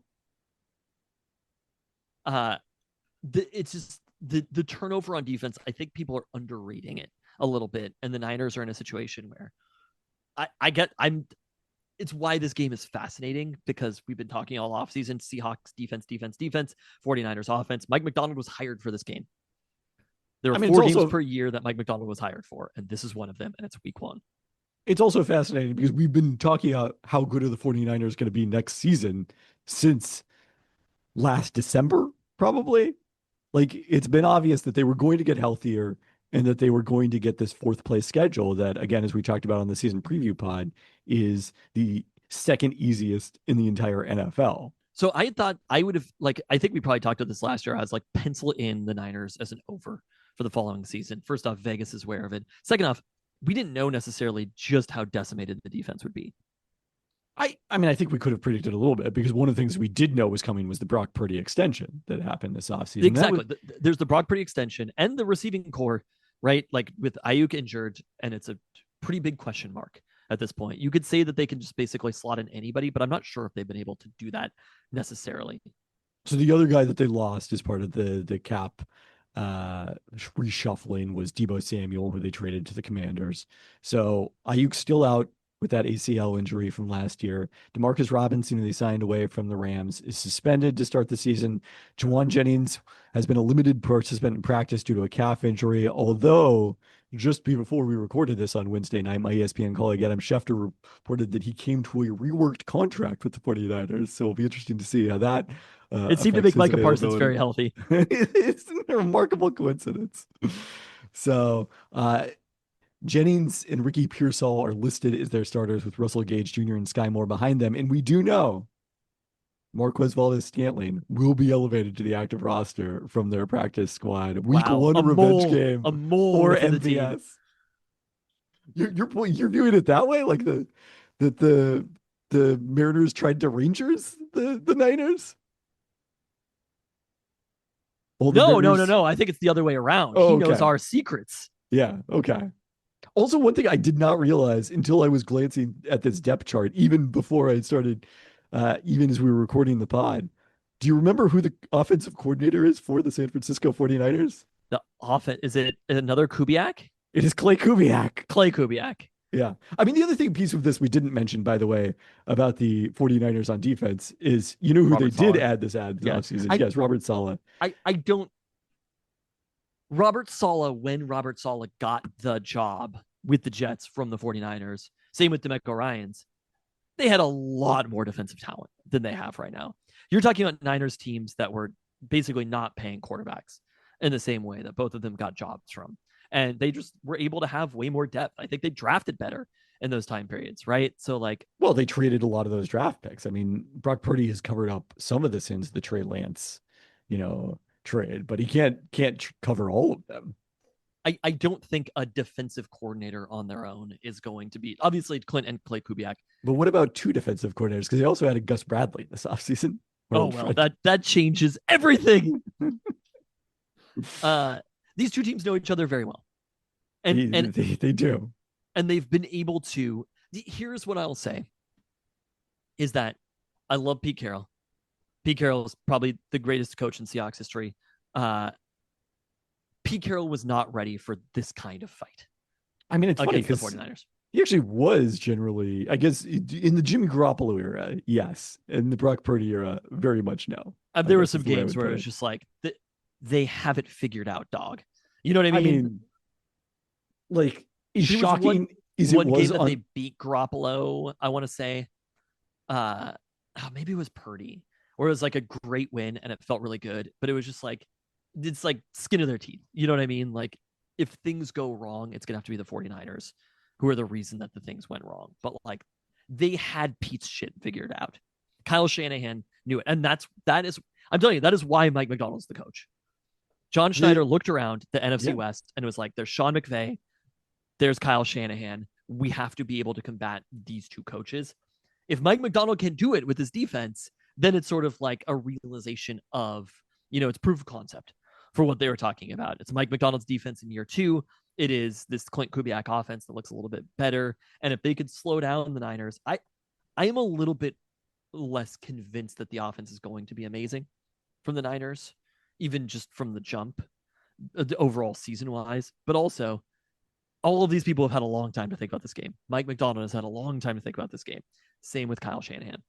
It's just the turnover on defense. I think people are underrating it a little bit. And the Niners are in a situation where it's why this game is fascinating, because we've been talking all offseason, Seahawks defense, 49ers offense. Mike Macdonald was hired for this game. There are 4 games per year that Mike Macdonald was hired for, and this is one of them, and it's week 1. It's also fascinating because we've been talking about how good are the 49ers going to be next season since last December, probably. Like, it's been obvious that they were going to get healthier and that they were going to get this 4th place schedule that, again, as we talked about on the season preview pod, is the second easiest in the entire NFL. So I thought I would have, like, I think we probably talked about this last year. I was like, pencil in the Niners as an over for the following season. First off, Vegas is aware of it. Second off, we didn't know necessarily just how decimated the defense would be. I mean, I think we could have predicted a little bit, because one of the things we did know was coming was the Brock Purdy extension that happened this offseason. Exactly. There's the Brock Purdy extension and the receiving core, right? Like, with Ayuk injured, and it's a pretty big question mark at this point. You could say that they can just basically slot in anybody, but I'm not sure if they've been able to do that necessarily. So the other guy that they lost as part of the cap reshuffling was Deebo Samuel, who they traded to the Commanders. So Ayuk's still out with that ACL injury from last year. Demarcus Robinson, who they signed away from the Rams, is suspended to start the season. Juwan Jennings has been a limited participant in practice due to a calf injury, although just before we recorded this on Wednesday night, my ESPN colleague Adam Schefter reported that he came to a reworked contract with the 49ers. So it'll be interesting to see how that it seemed to make Micah Parsons very healthy. It's a remarkable coincidence. So Jennings and Ricky Pearsall are listed as their starters, with Russell Gage Jr. and Sky Moore behind them. And we do know Marquez Valdes-Scantling will be elevated to the active roster from their practice squad. Week 1 revenge game for MVS. You're doing it that way, like the Mariners tried to Rangers the Niners. No. I think it's the other way around. He knows our secrets. Yeah. Okay. Also, one thing I did not realize until I was glancing at this depth chart, even before I started, even as we were recording the pod. Do you remember who the offensive coordinator is for the San Francisco 49ers? The offense, is it another Kubiak? It is Clay Kubiak. Clay Kubiak. Yeah. I mean, the other piece of this we didn't mention, by the way, about the 49ers on defense is, you know who Robert they did Saleh. add this offseason? Yes, Robert Saleh. Robert Saleh, when Robert Saleh got the job with the Jets from the 49ers, same with DeMeco Ryans, they had a lot more defensive talent than they have right now. You're talking about Niners teams that were basically not paying quarterbacks in the same way that both of them got jobs from. And they just were able to have way more depth. I think they drafted better in those time periods, right? So, like, well, they traded a lot of those draft picks. I mean, Brock Purdy has covered up some of the sins of the Trey Lance, trade, but he can't cover all of them. I don't think a defensive coordinator on their own is going to be, obviously, Clint and Clay Kubiak. But what about 2 defensive coordinators? Because they also added Gus Bradley this offseason. Oh, well, that changes everything. These two teams know each other very well. And they do. And they've been able to. Here's what I'll say is that I love Pete Carroll. Pete Carroll is probably the greatest coach in Seahawks history. Pete Carroll was not ready for this kind of fight. I mean, it's funny because the 49ers. He actually was generally, I guess, in the Jimmy Garoppolo era, yes. In the Brock Purdy era, very much no. There were some games where it was just like, they have it figured out, dog. You know what I mean? I mean, like, is shocking. One game that they beat Garoppolo, I want to say. Maybe it was Purdy, or it was like a great win and it felt really good, but it was just like, it's like skin of their teeth. You know what I mean? Like, if things go wrong, it's going to have to be the 49ers who are the reason that the things went wrong. But like, they had Pete's shit figured out. Kyle Shanahan knew it. And that is, I'm telling you, that is why Mike Macdonald's the coach. John Schneider looked around the NFC West and was like, there's Sean McVay, there's Kyle Shanahan. We have to be able to combat these two coaches. If Mike Macdonald can do it with his defense, then it's sort of like a realization of, it's proof of concept for what they were talking about. It's Mike McDonald's defense in year 2. It is this Clint Kubiak offense that looks a little bit better. And if they could slow down the Niners, I am a little bit less convinced that the offense is going to be amazing from the Niners, even just from the jump, overall season-wise. But also, all of these people have had a long time to think about this game. Mike McDonald has had a long time to think about this game. Same with Kyle Shanahan.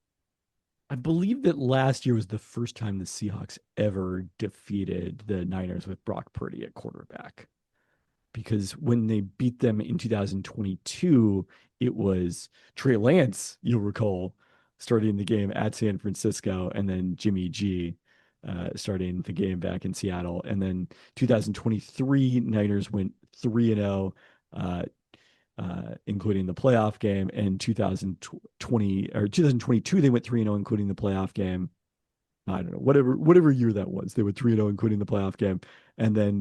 I believe that last year was the first time the Seahawks ever defeated the Niners with Brock Purdy at quarterback. Because when they beat them in 2022, it was Trey Lance, you'll recall, starting the game at San Francisco, and then Jimmy G starting the game back in Seattle. And then 2023, Niners went 3-0, including the playoff game. And 2022, they went 3-0, including the playoff game. I don't know, whatever year that was, they went 3-0, including the playoff game. And then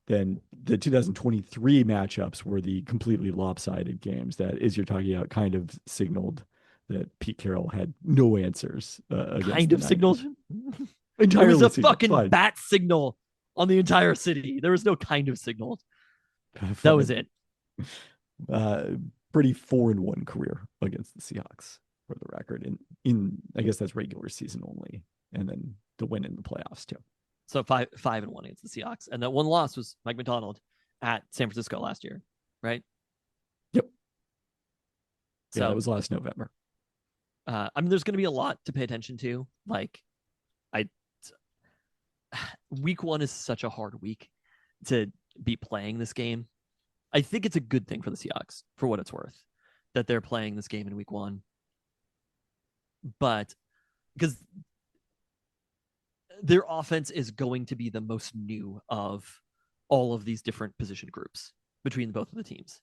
the 2023 matchups were the completely lopsided games that, as you're talking about, kind of signaled that Pete Carroll had no answers. Kind of signaled? Entirely there was a signaled. fucking Fine. bat signal on the entire city. There was no kind of signal. That was it. Pretty 4-1 career against the Seahawks, for the record. In I guess that's regular season only, and then the win in the playoffs too. So 5-1 against the Seahawks, and that one loss was Mike McDonald at San Francisco last year, right? Yep. So yeah, that was last November. There's going to be a lot to pay attention to. Week 1 is such a hard week to be playing this game. I think it's a good thing for the Seahawks, for what it's worth, that they're playing this game in week 1. But because their offense is going to be the most new of all of these different position groups between both of the teams.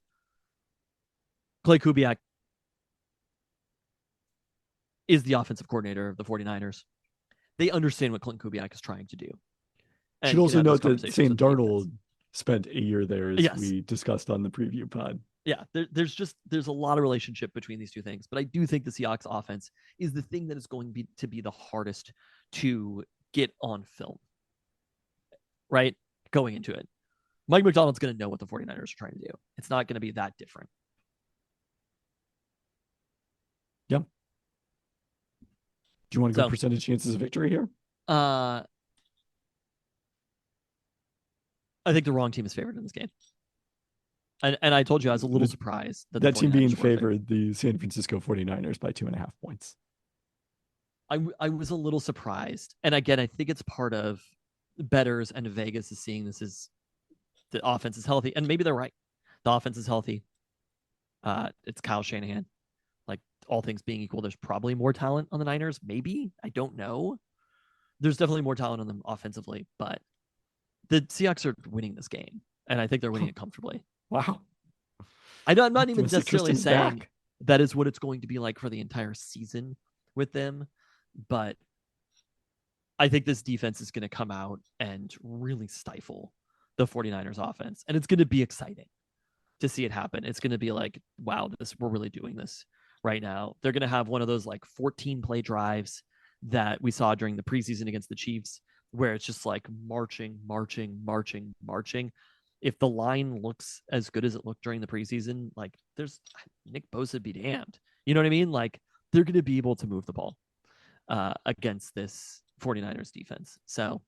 Clay Kubiak is the offensive coordinator of the 49ers. They understand what Clint Kubiak is trying to do. Should also note that Sam Darnold spent a year there, as we discussed on the preview pod. Yeah, there's a lot of relationship between these two things, but I do think the Seahawks offense is the thing that is going to be the hardest to get on film, right? Going into it. Mike McDonald's going to know what the 49ers are trying to do. It's not going to be that different. Yeah. Do you want to go percentage chances of victory here? I think the wrong team is favored in this game. And I told you I was a little surprised that team being favored, the San Francisco 49ers, by 2.5 points. I was a little surprised. And again, I think it's part of bettors and Vegas is seeing this as the offense is healthy. And maybe they're right. The offense is healthy. It's Kyle Shanahan. Like, all things being equal, there's probably more talent on the Niners. Maybe. I don't know. There's definitely more talent on them offensively. But the Seahawks are winning this game. And I think they're winning it comfortably. Wow. I'm not even necessarily saying that is what it's going to be like for the entire season with them. But I think this defense is going to come out and really stifle the 49ers offense. And it's going to be exciting to see it happen. It's going to be like, wow, we're really doing this right now. They're going to have one of those like 14 play drives that we saw during the preseason against the Chiefs, where it's just like marching. If the line looks as good as it looked during the preseason, like, there's Nick Bosa be damned. You know what I mean? Like, they're going to be able to move the ball against this 49ers defense. So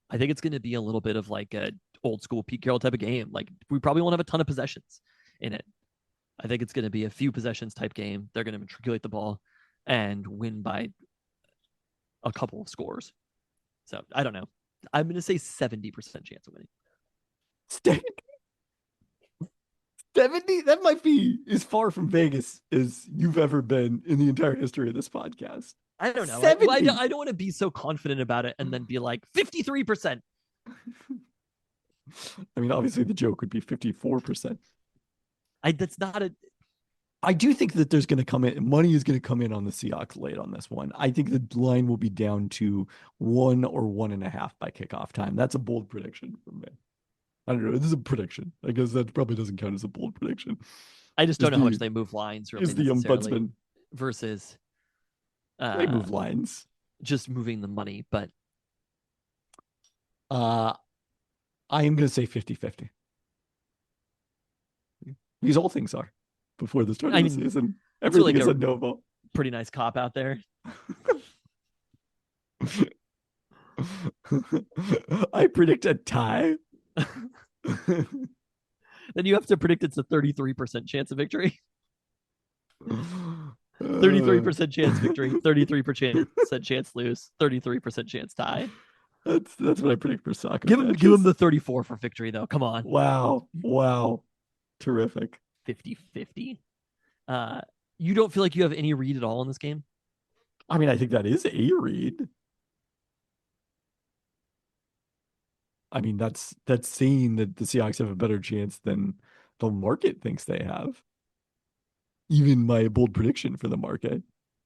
I think it's going to be a little bit of like a old school Pete Carroll type of game. Like, we probably won't have a ton of possessions in it. I think it's going to be a few possessions type game. They're going to matriculate the ball and win by a couple of scores. So I don't know. I'm going to say 70% chance of winning. 70? That might be as far from Vegas as you've ever been in the entire history of this podcast. I don't know. 70? I don't want to be so confident about it and then be like 53%. I mean, obviously the joke would be 54%. That's not a... I do think that there's going to come in, money is going to come in on the Seahawks late on this one. I think the line will be down to 1 or 1.5 by kickoff time. That's a bold prediction from me. I don't know. This is a prediction. I guess that probably doesn't count as a bold prediction. I just don't know how much they move lines. Really, is the ombudsman versus They move lines. just moving the money. But I am going to say 50-50. These all things are before the start of the season. Everything is a no vote. Pretty nice cop out there. I predict a tie. Then you have to predict it's a 33% chance of victory. 33% chance victory, 33% chance lose, 33% chance tie. That's what I predict for soccer. Give him the 34 for victory though. Come on. Wow. Terrific. 50-50. You don't feel like you have any read at all in this game? I mean, I think that is a read. I mean, that's saying that the Seahawks have a better chance than the market thinks they have. Even my bold prediction for the market.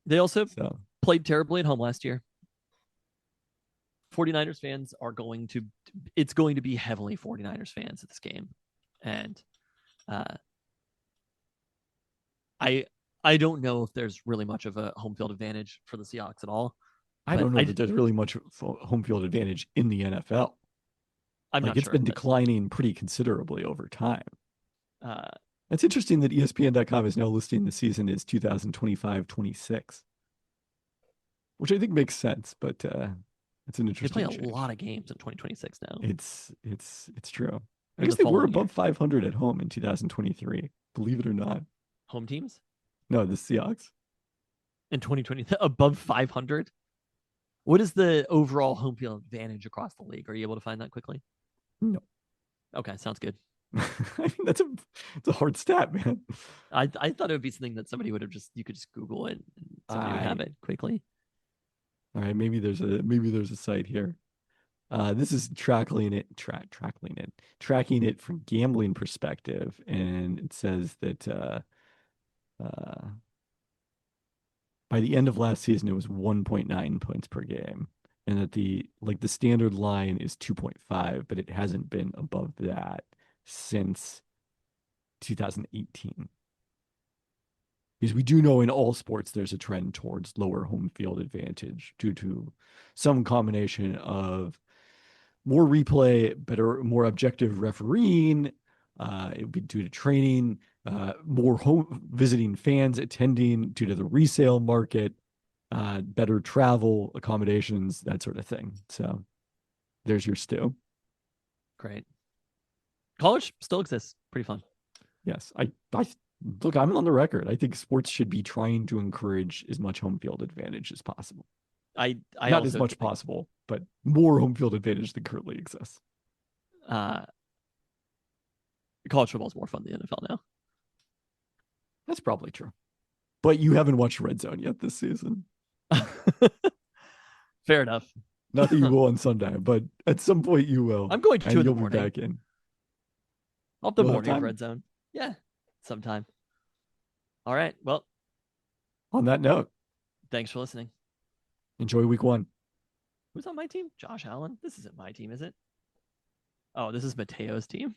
They also played terribly at home last year. 49ers fans it's going to be heavily 49ers fans at this game. And I don't know if there's really much of a home field advantage for the Seahawks at all. I don't know that there's really much home field advantage in the NFL. It's been declining pretty considerably over time. It's interesting that ESPN.com is now listing the season as 2025-26, which I think makes sense, but it's an interesting They play a lot of games in 2026 now. It's true. I guess they were above 500 at home in 2023, believe it or not. Home teams? No, the Seahawks. In 2020, above 500? What is the overall home field advantage across the league? Are you able to find that quickly? No. Okay, sounds good. I mean, it's a hard stat, man. I thought it would be something that somebody you could just Google it and somebody would have it quickly. All right, maybe there's a site here. This is tracking it from gambling perspective, and it says that by the end of last season it was 1.9 points per game, and that the standard line is 2.5, but it hasn't been above that since 2018. Because we do know in all sports there's a trend towards lower home field advantage due to some combination of more replay, more objective refereeing. It would be due to training, more home visiting fans attending due to the resale market, better travel accommodations, that sort of thing. So there's your stew. Great. College still exists. Pretty fun. Yes. I look, I'm on the record. I think sports should be trying to encourage as much home field advantage as possible. I not as much possible, but more home field advantage than currently exists. College football is more fun than the NFL now. That's probably true. But you haven't watched Red Zone yet this season. Fair enough. Not that you will on Sunday, but at some point you will. I'm going to 2 in the you'll morning. be back in. I'll have the morning of Red Zone. Yeah, sometime. All right. Well, on that note, thanks for listening. Enjoy week 1. Who's on my team? Josh Allen. This isn't my team, is it? Oh, this is Mateo's team.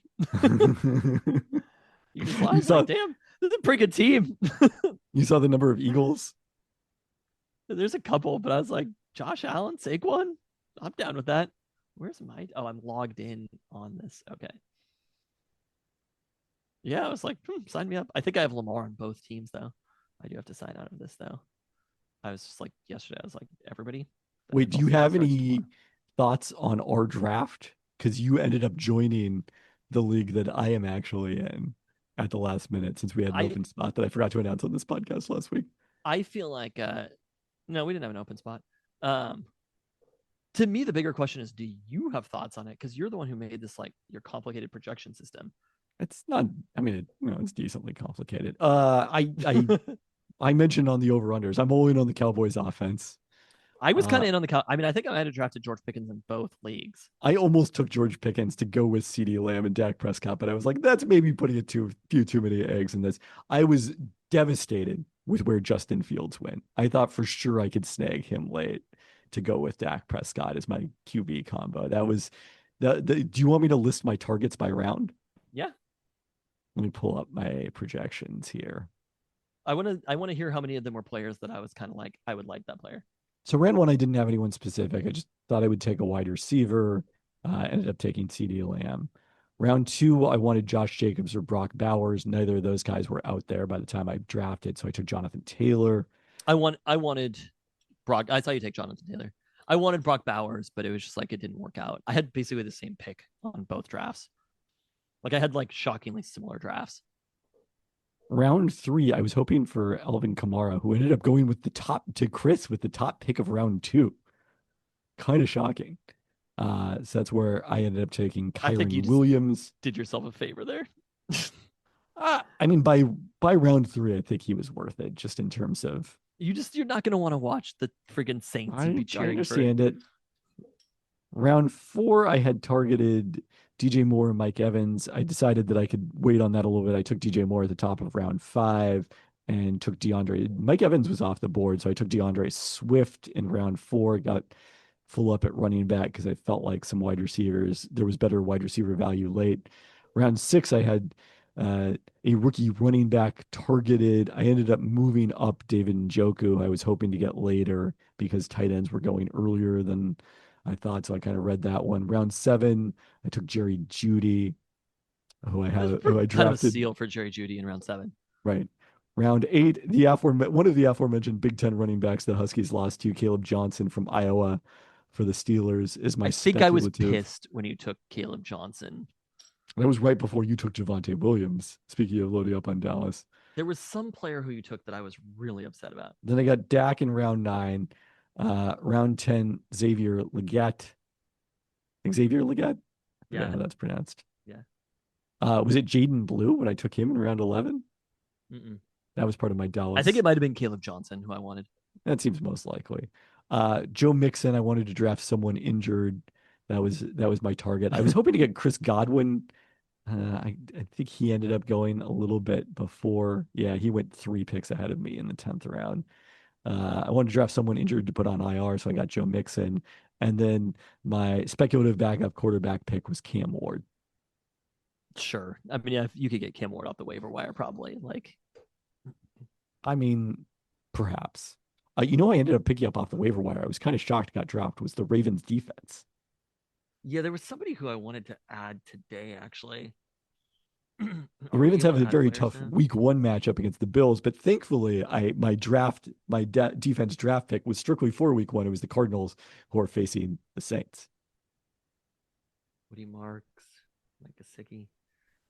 You saw, damn, this is a pretty good team. You saw the number of Eagles? There's a couple, but I was like, Josh Allen, Saquon? I'm down with that. Where's my... Oh, I'm logged in on this. Okay. Yeah, I was like, sign me up. I think I have Lamar on both teams, though. I do have to sign out of this, though. I was just like, yesterday, I was like, everybody. Wait, do you have any thoughts on our draft? Because you ended up joining the league that I am actually in at the last minute, since we had an open spot that I forgot to announce on this podcast last week. I feel like, no, we didn't have an open spot. To me, the bigger question is, do you have thoughts on it? Because you're the one who made this, like, your complicated projection system. It's not, I mean, it's decently complicated. I mentioned on the over-unders, I'm all in on the Cowboys offense. I was kind of in on the I mean, I think I might have drafted George Pickens in both leagues. I almost took George Pickens to go with CeeDee Lamb and Dak Prescott, but I was like, that's maybe putting few too many eggs in this. I was devastated with where Justin Fields went. I thought for sure I could snag him late to go with Dak Prescott as my QB combo. That was do you want me to list my targets by round? Yeah. Let me pull up my projections here. I want to hear how many of them were players that I was kind of like, I would like that player. So round one, I didn't have anyone specific. I just thought I would take a wide receiver. Ended up taking CD Lamb. Round two, I wanted Josh Jacobs or Brock Bowers. Neither of those guys were out there by the time I drafted, so I took Jonathan Taylor. I wanted Brock. I saw you take Jonathan Taylor. I wanted Brock Bowers, but it was just like it didn't work out. I had basically the same pick on both drafts. Like I had like shockingly similar drafts. Round three, I was hoping for Alvin Kamara, who ended up going with the top pick of round two. Kind of shocking. So that's where I ended up taking I think you Kyron just- Williams. Did yourself a favor there. I mean, by round three, I think he was worth it, just in terms of. You're not going to want to watch the friggin' Saints and be I cheering understand it. Round four, I had targeted DJ Moore and Mike Evans. I decided that I could wait on that a little bit. I took DJ Moore at the top of round five and took DeAndre. Mike Evans was off the board, so I took DeAndre Swift in round four. Got full up at running back because I felt like some wide receivers, there was better wide receiver value late. Round six, I had a rookie running back targeted. I ended up moving up David Njoku. I was hoping to get later because tight ends were going earlier than I thought, so I kind of read that one. Round seven, I took Jerry Jeudy, who I drafted. Kind of a steal for Jerry Jeudy in round seven. Right. Round eight, one of the aforementioned Big Ten running backs the Huskies lost to, Caleb Johnson from Iowa for the Steelers, is my I think I was speculative. pissed when you took Caleb Johnson. That was right before you took Javonte Williams. Speaking of loading up on Dallas. There was some player who you took that I was really upset about. Then I got Dak in round nine. Round 10, Xavier Legette. Xavier Legette? Yeah. How that's pronounced. Yeah. Was it Jaden Blue when I took him in round 11? Mm-mm. That was part of my Dallas. I think it might have been Caleb Johnson who I wanted. That seems most likely. Joe Mixon, I wanted to draft someone injured. That was my target. I was hoping to get Chris Godwin. I think he ended up going a little bit before. Yeah, he went 3 picks ahead of me in the 10th round. I wanted to draft someone injured to put on IR, so I got Joe Mixon. And then my speculative backup quarterback pick was Cam Ward. Sure. I mean, yeah, you could get Cam Ward off the waiver wire probably. Like, I mean, perhaps. I ended up picking up off the waiver wire. I was kind of shocked got dropped. Was the Ravens defense. yeah, there was somebody who I wanted to add today, actually. The Ravens have a very tough week one matchup against the Bills, but thankfully, my defense draft pick was strictly for week one. It was the Cardinals who are facing the Saints. Woody Marks, Mike Gesicki.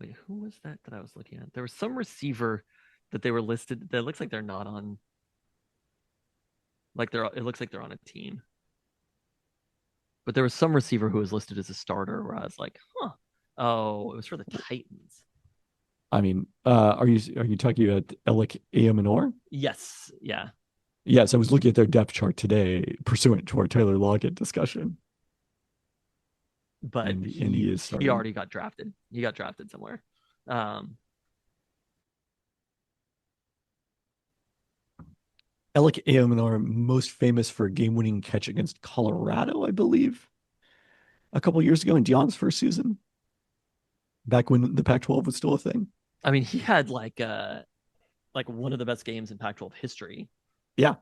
Wait, who was that I was looking at? There was some receiver that they were listed that looks like they're not on. Like it looks like they're on a team. But there was some receiver who was listed as a starter where I was like, huh. Oh, it was for the Titans. I mean, are you talking about Alec Ayamanor? Yes. Yeah. Yes, I was looking at their depth chart today, pursuant to our Taylor Lockett discussion. But and he is starting. He already got drafted. He got drafted somewhere. Alec Ayamanor, most famous for a game-winning catch against Colorado, I believe, a couple years ago in Deion's first season, back when the Pac-12 was still a thing. I mean, he had like one of the best games in Pac-12 history. Yeah.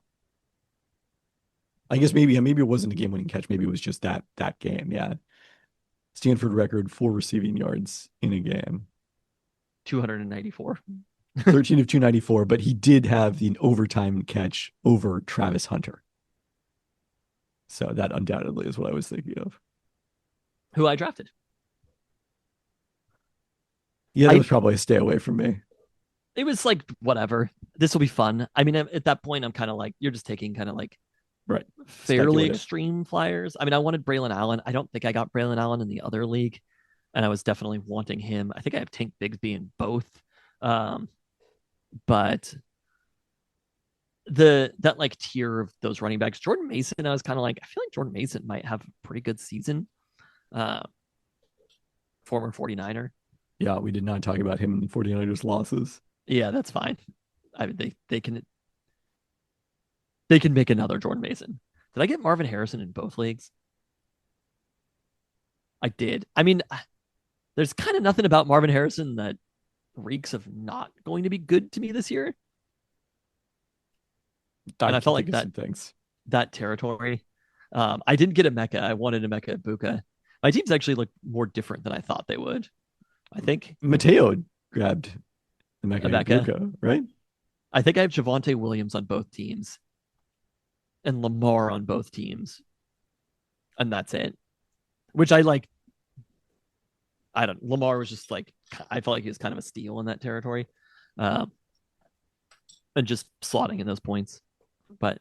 I guess maybe it wasn't a game-winning catch. Maybe it was just that game. Yeah. Stanford record 4 receiving yards in a game. 294. 13 of 294, but he did have the overtime catch over Travis Hunter. So that undoubtedly is what I was thinking of. Who I drafted. Yeah, that was probably a stay away from me. It was like, whatever. This will be fun. I mean, at that point, I'm kind of like, you're just taking kind of like right, fairly extreme flyers. I mean, I wanted Braylon Allen. I don't think I got Braylon Allen in the other league. And I was definitely wanting him. I think I have Tank Bigsby in both. But that like tier of those running backs, Jordan Mason, I was kind of like, I feel like Jordan Mason might have a pretty good season. Former 49er. Yeah, we did not talk about him in the 49ers losses. Yeah, that's fine. I mean, they can make another Jordan Mason. Did I get Marvin Harrison in both leagues? I did. I mean, there's kind of nothing about Marvin Harrison that reeks of not going to be good to me this year. And I can felt think like of some things. that territory. I didn't get a Mecca. I wanted a Mecca at Buka. My teams actually look more different than I thought they would. I think Mateo grabbed the a Mecca Mecca. Ibuka, right? I think I have Javonte Williams on both teams and Lamar on both teams, and that's it. Which I like. I don't. Lamar was just like I felt like he was kind of a steal in that territory, um, and just slotting in those points. But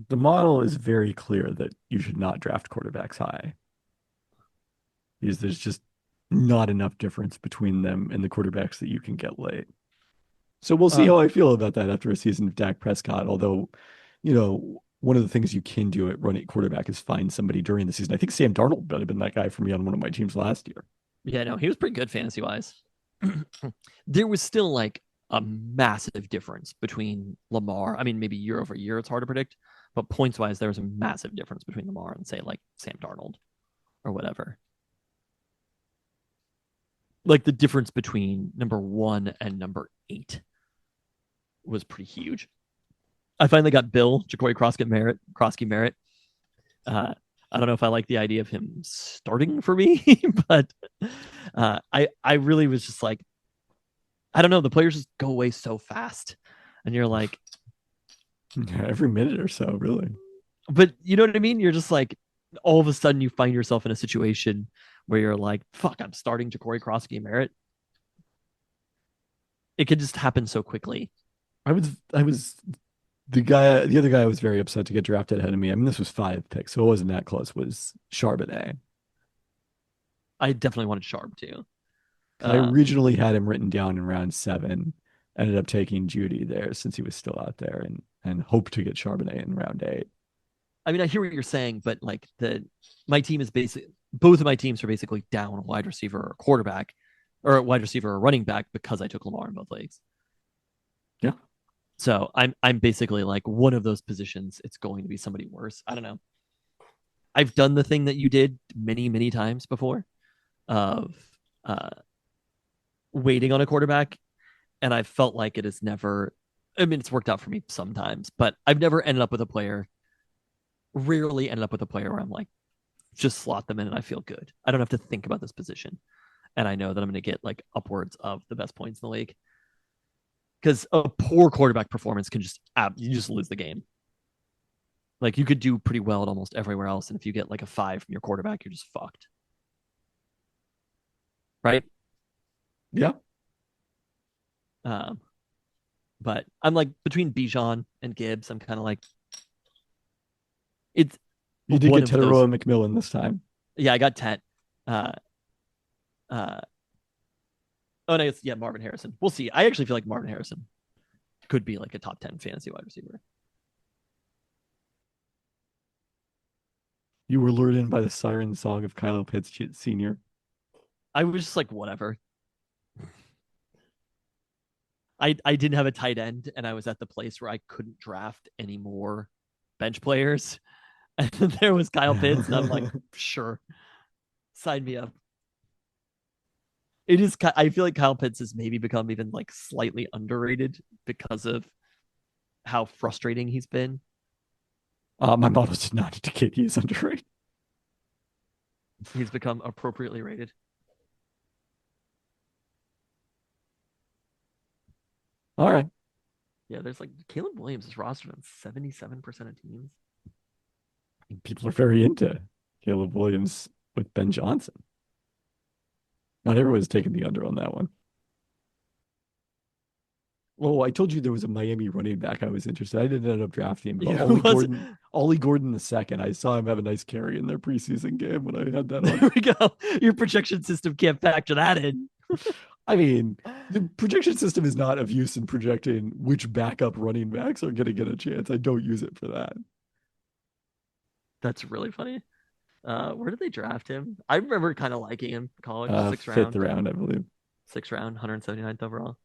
The model is very clear that you should not draft quarterbacks high because there's just not enough difference between them and the quarterbacks that you can get late. So we'll see how I feel about that after a season of Dak Prescott. Although, one of the things you can do at running quarterback is find somebody during the season. I think Sam Darnold might have been that guy for me on one of my teams last year. yeah, no, he was pretty good fantasy wise. There was still like a massive difference between Lamar. I mean, maybe year over year, it's hard to predict, but points wise, there was a massive difference between Lamar and say like Sam Darnold or whatever. Like the difference between number 1 and number 8 was pretty huge. I finally got Bill Ja'Cory Krosky Merritt. I don't know if I like the idea of him starting for me, but I really was just like, I don't know. The players just go away so fast, and you're like, Yeah, every minute or so, really. but you know what I mean? You're just like, all of a sudden you find yourself in a situation where you're like, fuck, I'm starting Ja'Cory Krosky Merritt. It could just happen so quickly. I was the other guy I was very upset to get drafted ahead of me. I mean, this was 5 picks, so it wasn't that close. Was Charbonnet? I definitely wanted Sharp too. I originally had him written down in round 7. Ended up taking Judy there since he was still out there, and hoped to get Charbonnet in round 8. I mean, I hear what you're saying, but like my team is basically both of my teams are basically down a wide receiver or a quarterback, or a wide receiver or running back because I took Lamar in both leagues. Yeah. So I'm basically like one of those positions. It's going to be somebody worse. I don't know. I've done the thing that you did many times before, of waiting on a quarterback, and I felt like it is never. I mean, it's worked out for me sometimes, but I've never ended up with a player. Rarely ended up with a player where I'm like, just slot them in and I feel good. I don't have to think about this position, and I know that I'm going to get like upwards of the best points in the league. Because a poor quarterback performance can you just lose the game. Like you could do pretty well at almost everywhere else, and if you get like a 5 from your quarterback, you're just fucked. Right? Yeah. But I'm like between Bijan and Gibbs. I'm kind of like it's You did one get of those. Teteroa McMillan this time. Yeah, I got Tet. Oh, no, yeah, Marvin Harrison. We'll see. I actually feel like Marvin Harrison could be like a top 10 fantasy wide receiver. You were lured in by the siren song of Kyle Pitts Sr. I was just like, whatever. I didn't have a tight end, and I was at the place where I couldn't draft any more bench players. And there was Kyle Pitts, and I'm like, sure, sign me up. It is. I feel like Kyle Pitts has maybe become even like slightly underrated because of how frustrating he's been. My model did not indicate he is underrated. He's become appropriately rated. All right. Yeah, there's like Caleb Williams is rostered on 77% of teams. People are very into Caleb Williams with Ben Johnson. Not everyone's taking the under on that one. Oh, I told you there was a Miami running back I was interested. I didn't end up drafting him. But Yeah, Ollie Gordon the second. I saw him have a nice carry in their preseason game when I had that on. There we go. Your projection system can't factor that in. I mean, the projection system is not of use in projecting which backup running backs are going to get a chance. I don't use it for that. That's really funny. Where did they draft him? I remember kind of liking him in college. 6th round. 5th round, I believe. 6th round, 179th overall.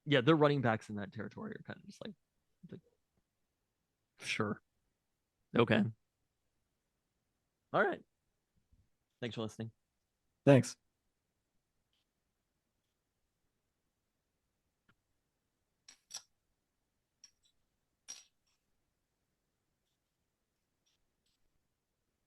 Yeah, the running backs in that territory are kind of just like sure. Okay. All right. Thanks for listening. Thanks.